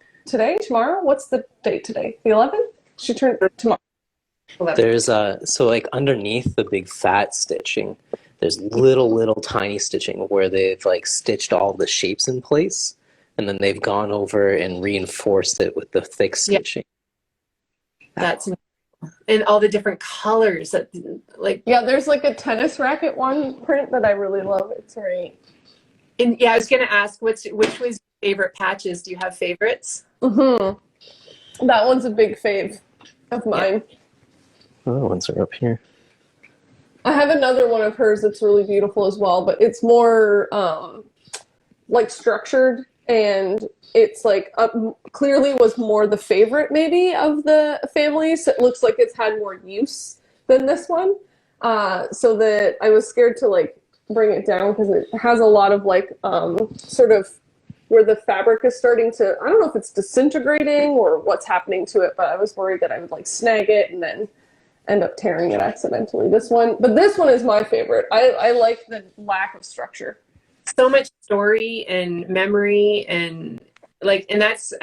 Tomorrow? What's the date today? The 11th? She turned tomorrow. 11th. There's so like underneath the big fat stitching, there's little tiny stitching where they've like stitched all the shapes in place, and then they've gone over and reinforced it with the thick stitching. That's and all the different colors that there's like a tennis racket one print that I really love. It's great. And I was gonna ask which was your favorite patches. Do you have favorites? Mm-hmm. That one's a big fave of mine. Oh, the ones are up here. I have another one of hers that's really beautiful as well, but it's more like structured, and it's like clearly was more the favorite maybe of the family. So it looks like it's had more use than this one. So that I was scared to like bring it down because it has a lot of like sort of where the fabric is starting to, I don't know if it's disintegrating or what's happening to it, but I was worried that I would like snag it and then end up tearing it accidentally. This one is my favorite. I like the lack of structure. So much story and memory and that's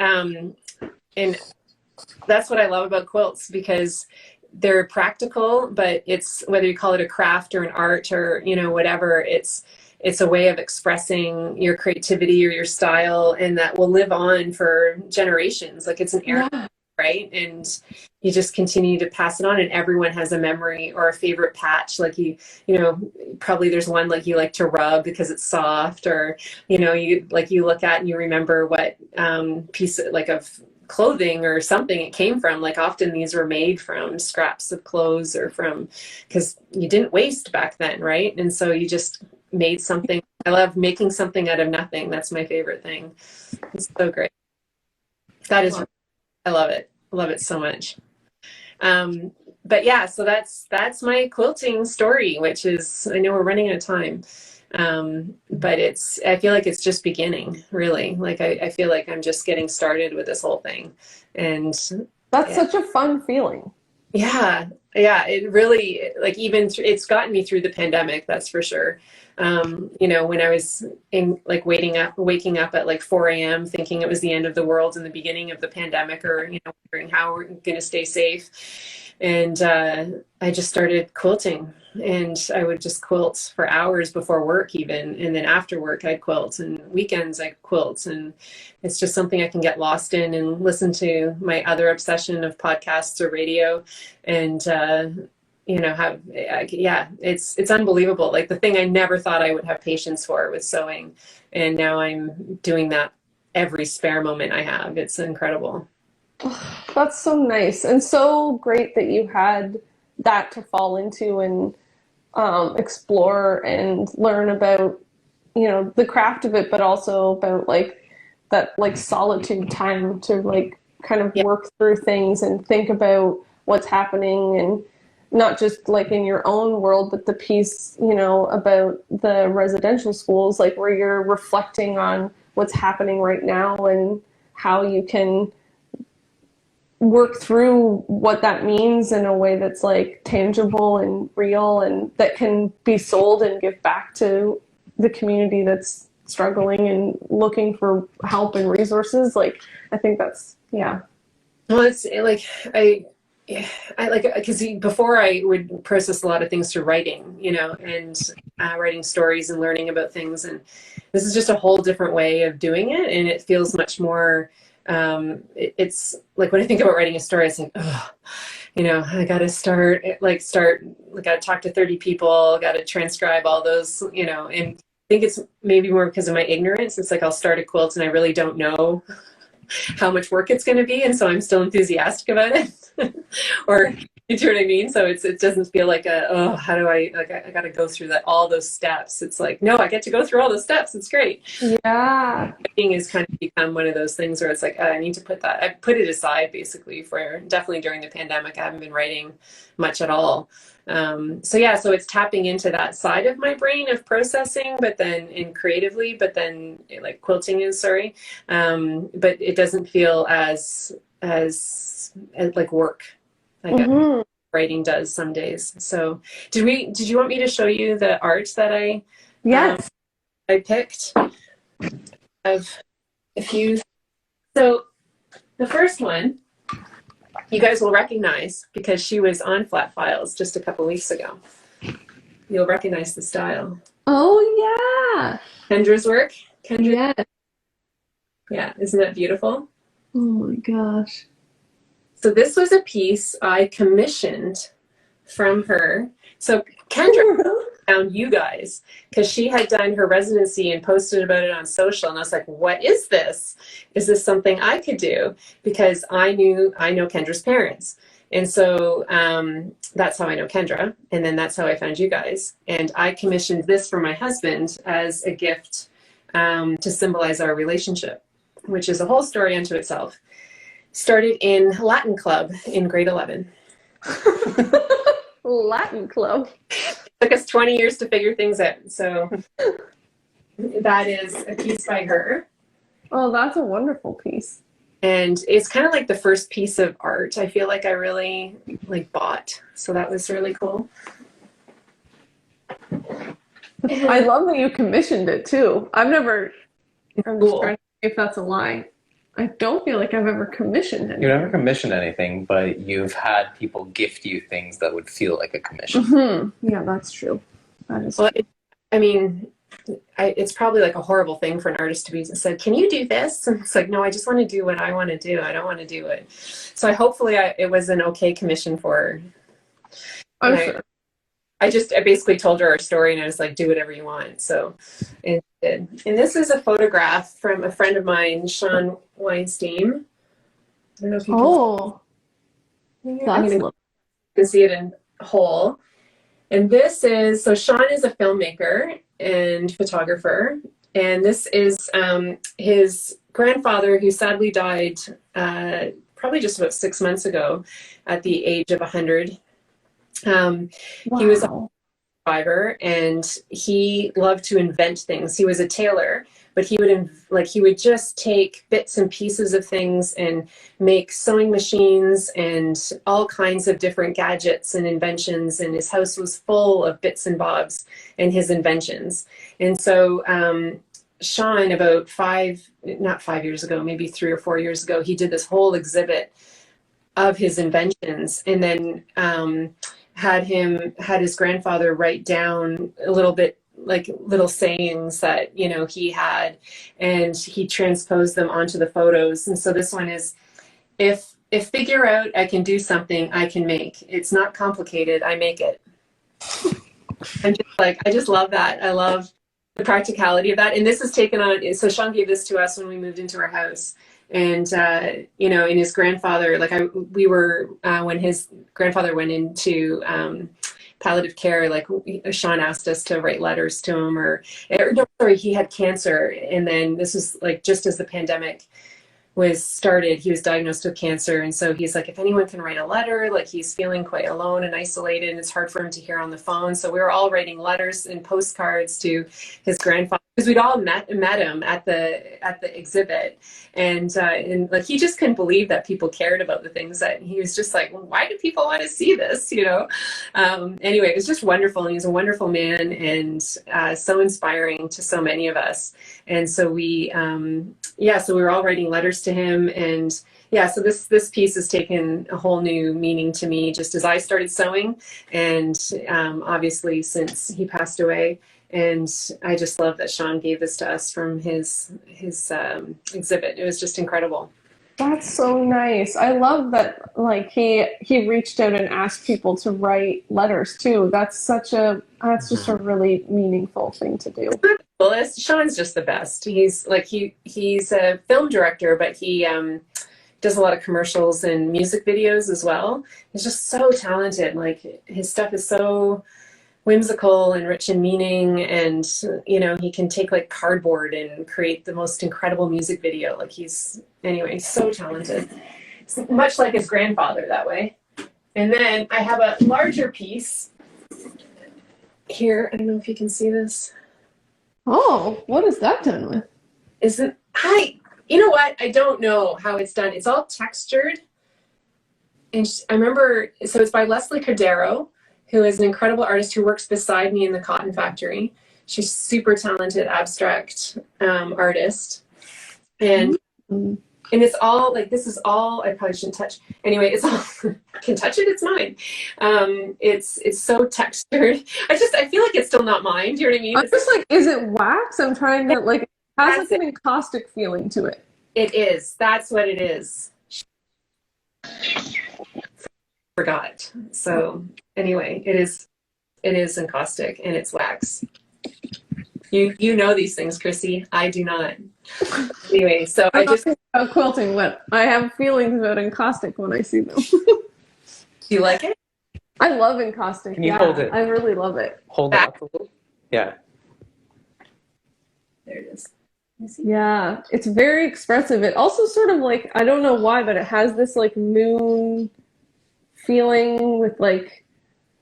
what I love about quilts, because they're practical, but it's whether you call it a craft or an art or whatever, it's a way of expressing your creativity or your style, and that will live on for generations. Like it's an heirloom, right? And you just continue to pass it on, and everyone has a memory or a favorite patch. Like probably there's one like you like to rub because it's soft, or you look at and you remember what piece of clothing or something it came from. Like often these were made from scraps of clothes or because you didn't waste back then, right? And so you just made something. I love making something out of nothing. That's my favorite thing. It's so great. I love it. I love it so much. But yeah, so that's my quilting story, which is, I know we're running out of time. But I feel like it's just beginning, really. Like I feel like I'm just getting started with this whole thing. And That's such a fun feeling. yeah, it really, like, even it's gotten me through the pandemic, that's for sure. You know, when I was in, like, waking up at like 4 a.m. thinking it was the end of the world in the beginning of the pandemic, or, you know, wondering how we're going to stay safe. And I just started quilting, and I would just quilt for hours before work even, and then after work I'd quilt, and weekends I'd quilt, and it's just something I can get lost in and listen to my other obsession of podcasts or radio, and you know, it's unbelievable. Like, the thing I never thought I would have patience for was sewing, and now I'm doing that every spare moment I have. It's incredible. That's so nice and so great that you had that to fall into and explore and learn about, you know, the craft of it, but also about like that like solitude time to like kind of work through things and think about what's happening, and not just like in your own world, but the piece, you know, about the residential schools, like where you're reflecting on what's happening right now and how you can work through what that means in a way that's like tangible and real, and that can be sold and give back to the community that's struggling and looking for help and resources. Like, I think that's, yeah. Well, it's like, I like, because before I would process a lot of things through writing, you know, and writing stories and learning about things. And this is just a whole different way of doing it. And it feels much more, it's like, when I think about writing a story, it's like, oh, you know, I got to talk to 30 people, got to transcribe all those, you know, and I think it's maybe more because of my ignorance. It's like, I'll start a quilt and I really don't know how much work it's going to be, and so I'm still enthusiastic about it. Or, you know what I mean? So it doesn't feel like how do I, like, I got to go through all those steps. It's like, no, I get to go through all those steps. It's great. Yeah. Writing has kind of become one of those things where it's like, I need to I put it aside basically for definitely during the pandemic. I haven't been writing much at all. So it's tapping into that side of my brain of processing, but then creatively, but then like quilting is, but it doesn't feel as like work, like writing does some days. So did you want me to show you the art that I picked of a few? So the first one you guys will recognize because she was on Flat Files just a couple weeks ago. You'll recognize the style. Oh, yeah. Kendra's work. Yeah. Yeah, isn't that beautiful? Oh my gosh. So this was a piece I commissioned from her. So Kendra found you guys because she had done her residency and posted about it on social, and I was like, what is this? Is this something I could do? Because I know Kendra's parents, and so that's how I know Kendra, and then that's how I found you guys. And I commissioned this for my husband as a gift to symbolize our relationship, which is a whole story unto itself. Started in Latin club in grade 11. Latin club. Took us 20 years to figure things out. So that is a piece by her. Oh, that's a wonderful piece. And it's kind of like the first piece of art I feel like I really bought. So that was really cool. I love that you commissioned it too. I'm just trying to see if that's a lie. I don't feel like I've ever commissioned anything. You've never commissioned anything, but you've had people gift you things that would feel like a commission. Mm-hmm. Yeah, that's true. That is true. It's probably like a horrible thing for an artist to be said, can you do this? And it's like, no, I just want to do what I want to do. I don't want to do it. So it was an okay commission for her. I'm sure. I basically told her our story, and I was like, do whatever you want. So it did. And this is a photograph from a friend of mine, Sean Weinstein. I don't know if you can see it in whole. And this is, so Sean is a filmmaker and photographer. And this is his grandfather, who sadly died probably just about 6 months ago at the age of 100. Wow. He was survivor, and he loved to invent things. He was a tailor, but he would just take bits and pieces of things and make sewing machines and all kinds of different gadgets and inventions. And his house was full of bits and bobs and his inventions. And so Sean, about not 5 years ago, maybe 3 or 4 years ago, he did this whole exhibit of his inventions, and then had his grandfather write down a little bit, like little sayings that, you know, he had, and he transposed them onto the photos. And so this one is, if figure out I can do something, I can make. It's not complicated, I make it. I'm just like, I just love that. I love the practicality of that. And this is taken on, so Sean gave this to us when we moved into our house. And, you know, and his grandfather, like we were, when his grandfather went into palliative care, like Sean asked us to write letters to him, or no, sorry, he had cancer. And then this was like just as the pandemic was started, he was diagnosed with cancer. And so he's like, if anyone can write a letter, like he's feeling quite alone and isolated, and it's hard for him to hear on the phone. So we were all writing letters and postcards to his grandfather, because we'd all met him at the exhibit. And like, he just couldn't believe that people cared about the things that he was just like, well, why do people want to see this? You know? Anyway, it was just wonderful. And he's a wonderful man, and so inspiring to so many of us. And so we were all writing letters to him. And yeah, so this piece has taken a whole new meaning to me just as I started sewing, and obviously since he passed away. And I just love that Sean gave this to us from his exhibit. It was just incredible. That's so nice. I love that, like, he reached out and asked people to write letters too. That's just a really meaningful thing to do. Well, Sean's just the best. He's a film director, but he does a lot of commercials and music videos as well. He's just so talented. Like, his stuff is so whimsical and rich in meaning, and you know, he can take like cardboard and create the most incredible music video. Like, he's so talented. It's much like his grandfather that way. And then I have a larger piece here. I don't know if you can see this. Oh, what is that done with? You know what? I don't know how it's done. It's all textured. And I remember, so it's by Lesley Cordero, who is an incredible artist who works beside me in the cotton factory. She's super talented abstract artist. And it's all like, this is all, I probably shouldn't touch. Anyway, it's all, I can touch it, it's mine. It's so textured. I feel like it's still not mine. Do you know what I mean? I'm just like, is it wax? I'm trying to, like, it has like an encaustic feeling to it. It is. That's what it is. Forgot. So anyway, it is encaustic, and it's wax. You know these things, Chrissy. I do not. Anyway, so I just about quilting, but I have feelings about encaustic when I see them. Do you like it? I love encaustic. Can you hold it? I really love it. Hold it up a little. Yeah. There it is. Yeah, it's very expressive. It also sort of, like, I don't know why, but it has this like moon feeling with like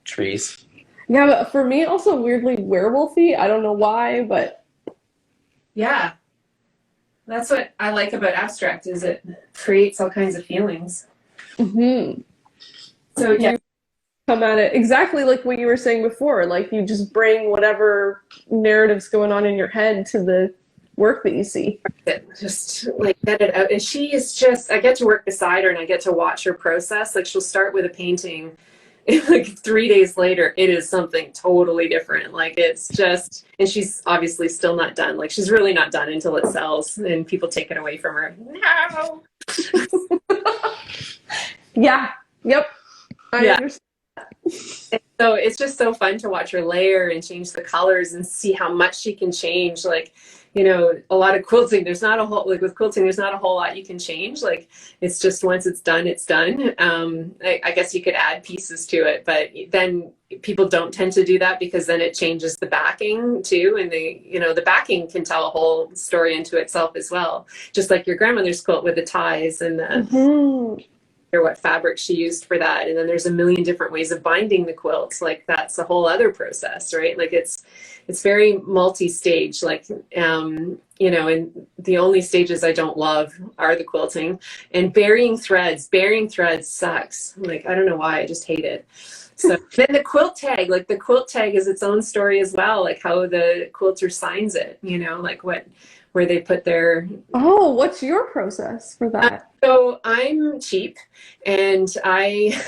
Trees. Yeah, but for me also weirdly werewolfy. I don't know why, but yeah, that's what I like about abstract, is it creates all kinds of feelings. Mm-hmm. So yeah, you come at it exactly like what you were saying before. Like, you just bring whatever narrative's going on in your head to the work that you see. Just like get it out. And she is just, I get to work beside her and I get to watch her process. Like, she'll start with a painting, and like 3 days later it is something totally different. Like, it's just, and she's obviously still not done. Like, she's really not done until it sells and people take it away from her. No. Yeah. Yep. I understand. And so it's just so fun to watch her layer and change the colors and see how much she can change. Like, you know, a lot of quilting, there's not a whole, like with quilting, there's not a whole lot you can change. Like, it's just, once it's done, it's done. I guess you could add pieces to it, but then people don't tend to do that, because then it changes the backing too. And the backing can tell a whole story into itself as well. Just like your grandmother's quilt with the ties and the, or what fabric she used for that. And then there's a million different ways of binding the quilts. Like that's a whole other process, right? Like it's very multi-stage, like, you know, and the only stages I don't love are the quilting and burying threads. Burying threads sucks. Like, I don't know why, I just hate it. So then the quilt tag, like the quilt tag is its own story as well, like how the quilter signs it, you know, like where they put their... Oh, what's your process for that? So I'm cheap and I,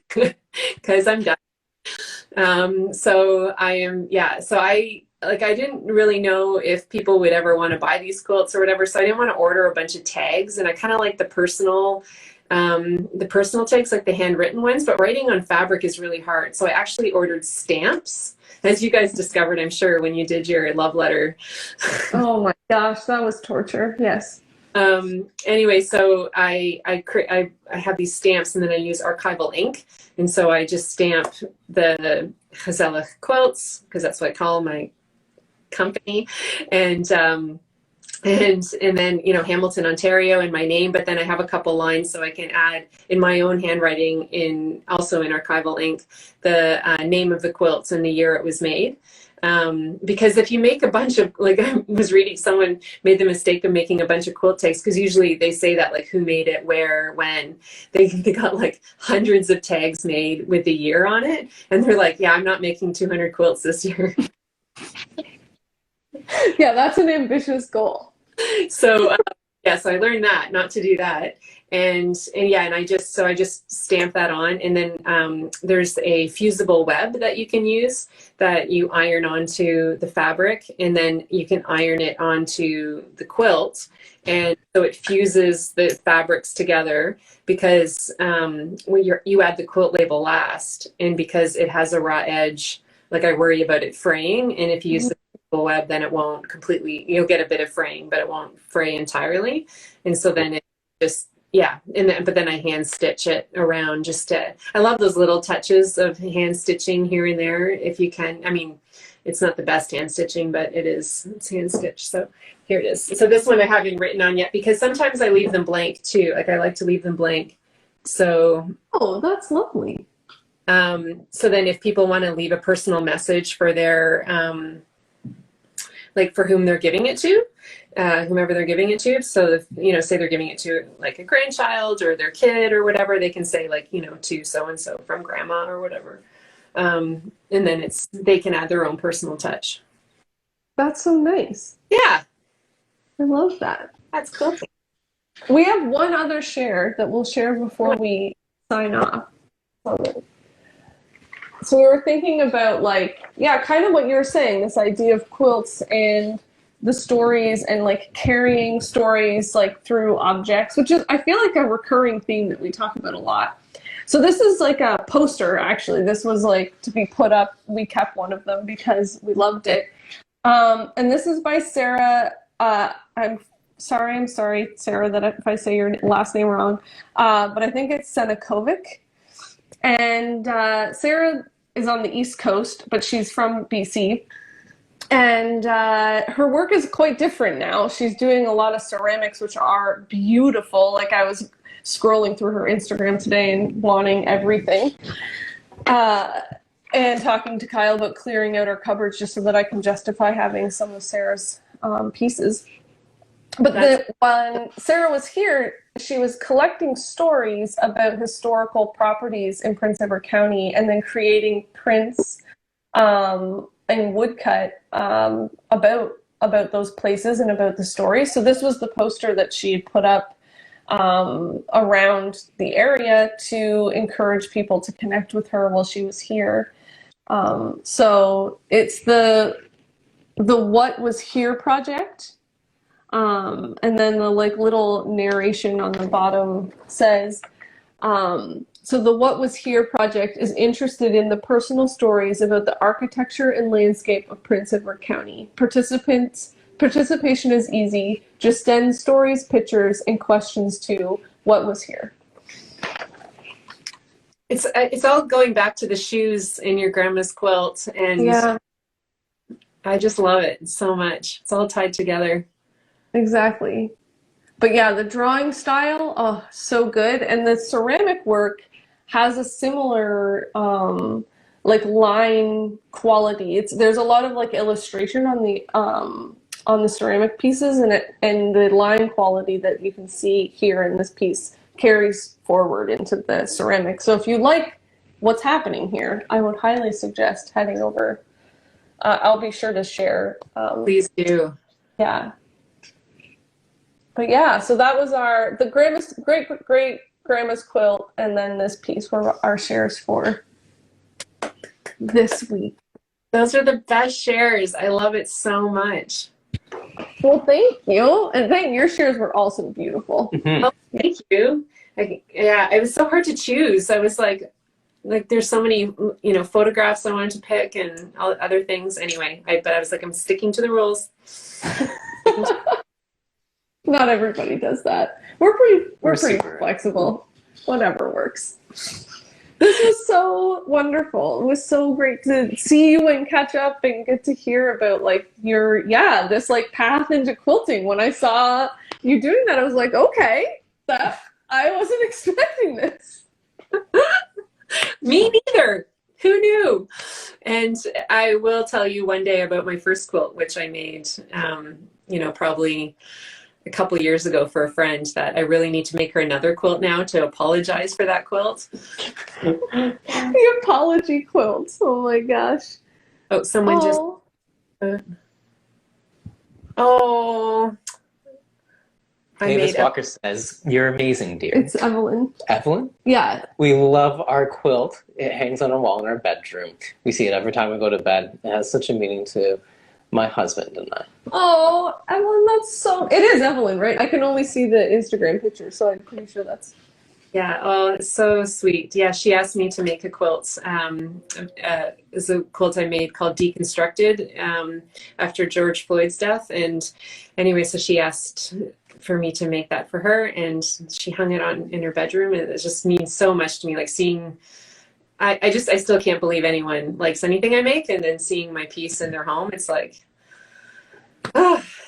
because I'm done. So I am, yeah, so I didn't really know if people would ever want to buy these quilts or whatever. So I didn't want to order a bunch of tags, and I kind of like the personal tags, like the handwritten ones, but writing on fabric is really hard. So I actually ordered stamps, as you guys discovered, I'm sure, when you did your love letter. Oh my gosh, that was torture. Yes. Anyway, so I have these stamps, and then I use archival ink. And so I just stamp the Gezellig quilts, because that's what I call my company. And then, you know, Hamilton, Ontario, and my name, but then I have a couple lines so I can add in my own handwriting, also in archival ink, the name of the quilts and the year it was made. Because if you make a bunch of, like, I was reading, someone made the mistake of making a bunch of quilt tags, because usually they say that, like, who made it, where, when. They got like hundreds of tags made with the year on it, and they're like, yeah, I'm not making 200 quilts this year. Yeah, that's an ambitious goal. So yeah, so I learned that not to do that, and yeah, and I just stamp that on, and then there's a fusible web that you can use that you iron onto the fabric, and then you can iron it onto the quilt, and so it fuses the fabrics together, because when you add the quilt label last, and because it has a raw edge, like I worry about it fraying, and if you use the web, then it won't completely, you'll get a bit of fraying, but it won't fray entirely. And so then it just, yeah, but then I hand stitch it around I love those little touches of hand stitching here and there, if you can. I mean, it's not the best hand stitching, but it's hand stitched. So here it is. So this one I haven't written on yet, because sometimes I leave them blank too. Like I like to leave them blank. So. Oh, that's lovely. So then if people want to leave a personal message for their, like for whom they're giving it to, whomever they're giving it to. So if, you know, say they're giving it to like a grandchild or their kid or whatever, they can say, like, you know, to so-and-so from grandma or whatever. And then they can add their own personal touch. That's so nice. Yeah. I love that. That's cool. We have one other share that we'll share before we sign off. So we were thinking about, like, yeah, kind of what you're saying, this idea of quilts and the stories, and like carrying stories like through objects, which is, I feel like, a recurring theme that we talk about a lot. So this is like a poster, actually. This was like to be put up. We kept one of them because we loved it. And this is by Sarah. I'm sorry, Sarah, that if I say your last name wrong, but I think it's Senekovic. And Sarah is on the East Coast, but she's from BC. And her work is quite different now. She's doing a lot of ceramics, which are beautiful. Like, I was scrolling through her Instagram today and wanting everything. And talking to Kyle about clearing out our cupboards just so that I can justify having some of Sarah's pieces. But when Sarah was here, she was collecting stories about historical properties in Prince Edward County, and then creating prints and woodcut about those places and about the stories. So this was the poster that she had put up around the area to encourage people to connect with her while she was here. So it's the What Was Here project. And then the like little narration on the bottom says, so the What Was Here project is interested in the personal stories about the architecture and landscape of Prince Edward County. Participation is easy. Just send stories, pictures, and questions to What Was Here. It's all going back to the shoes in your grandma's quilt, and yeah, I just love it so much. It's all tied together. Exactly. But yeah, the drawing style, oh, so good. And the ceramic work has a similar like line quality. There's a lot of like illustration on the ceramic pieces, and the line quality that you can see here in this piece carries forward into the ceramic. So if you like what's happening here, I would highly suggest heading over. I'll be sure to share. Please do. Yeah. But yeah, so that was the great grandma's quilt, and then this piece were our shares for this week. Those are the best shares. I love it so much. Well, thank you, and your shares were also beautiful. Mm-hmm. Oh, thank you. It was so hard to choose. I was like there's so many photographs I wanted to pick and all other things. Anyway, but I was like, I'm sticking to the rules. Not everybody does that. We're pretty super flexible. Whatever works. This was so wonderful. It was so great to see you and catch up and get to hear about like this like path into quilting. When I saw you doing that, I was like, okay, I wasn't expecting this. Me neither. Who knew? And I will tell you one day about my first quilt, which I made, probably a couple years ago for a friend, that I really need to make her another quilt now to apologize for that quilt. The apology quilts. Oh my gosh. Oh, someone just. Davis Walker says, "You're amazing, dear." It's Evelyn. Evelyn? Yeah. We love our quilt. It hangs on a wall in our bedroom. We see it every time we go to bed. It has such a meaning to my husband and I. Oh, Evelyn, it is Evelyn, right? I can only see the Instagram picture, so I'm pretty sure that's... Yeah, oh, it's so sweet. Yeah, she asked me to make a quilt. It's a quilt I made called Deconstructed after George Floyd's death. And anyway, so she asked for me to make that for her, and she hung it on in her bedroom, and it just means so much to me, like seeing... I still can't believe anyone likes anything I make, and then seeing my piece in their home, it's like,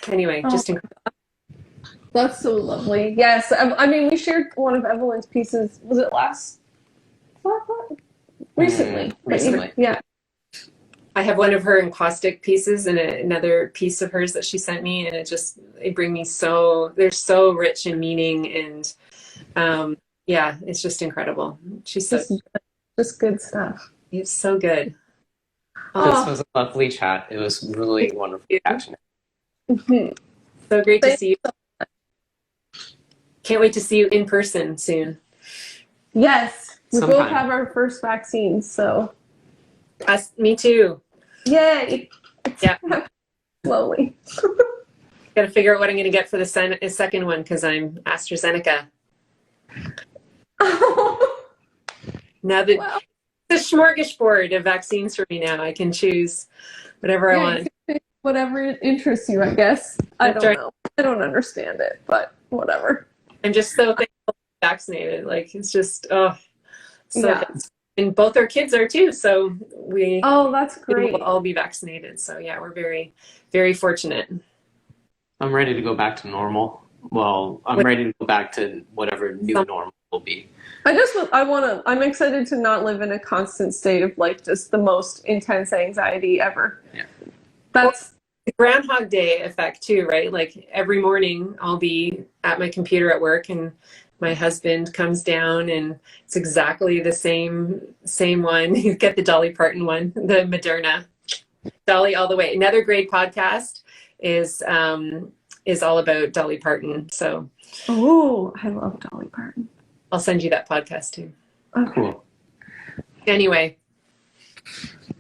anyway, just incredible. That's so lovely. Yes, I mean, we shared one of Evelyn's pieces. Was it recently? Recently. Yeah. I have one of her encaustic pieces and another piece of hers that she sent me, and they bring me they're so rich in meaning, and it's just incredible. She's just good stuff. It's so good. This was a lovely chat. It was really wonderful catching up. Mm-hmm. So great to see you. Can't wait to see you in person soon. Yes, we Sometime. both have our first vaccines, so. Me too. Yay! Yeah. Slowly. Got to figure out what I'm going to get for the second one, because I'm AstraZeneca. Now that it's a smorgasbord of vaccines for me now, I can choose whatever I want. Whatever interests you, I guess. I don't know. I don't understand it, but whatever. I'm just so thankful to be vaccinated. Like, it's just, and both our kids are too, so that's great. We'll all be vaccinated. So yeah, we're very, very fortunate. I'm ready to go back to normal. Well, I'm ready to go back to whatever new normal will be. I'm excited to not live in a constant state of like just the most intense anxiety ever. Yeah. That's the Groundhog Day effect too, right? Like every morning I'll be at my computer at work, and my husband comes down, and it's exactly the same one. You get the Dolly Parton one, the Moderna. Dolly all the way. Another great podcast is all about Dolly Parton. So I love Dolly Parton. I'll send you that podcast too. Okay. Cool. Anyway.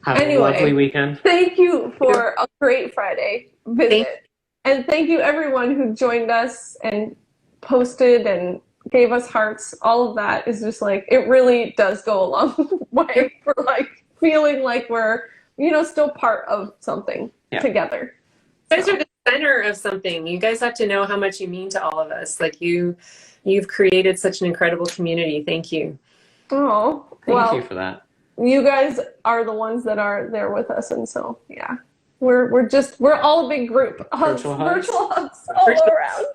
Have a lovely weekend. Thank you for a great Friday visit. And thank you everyone who joined us and posted and gave us hearts. All of that is just like, it really does go a long way for like feeling like we're, still part of something together. You guys are the center of something. You guys have to know how much you mean to all of us. Like you've created such an incredible community. Thank you. Oh, thank you for that. You guys are the ones that are there with us, and so we're all a big group. Virtual hugs all around.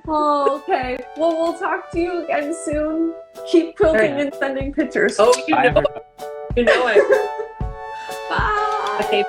Oh, okay. Well, we'll talk to you again soon. Keep quilting and sending pictures. Oh, Bye, everyone. you know it. Bye. Okay.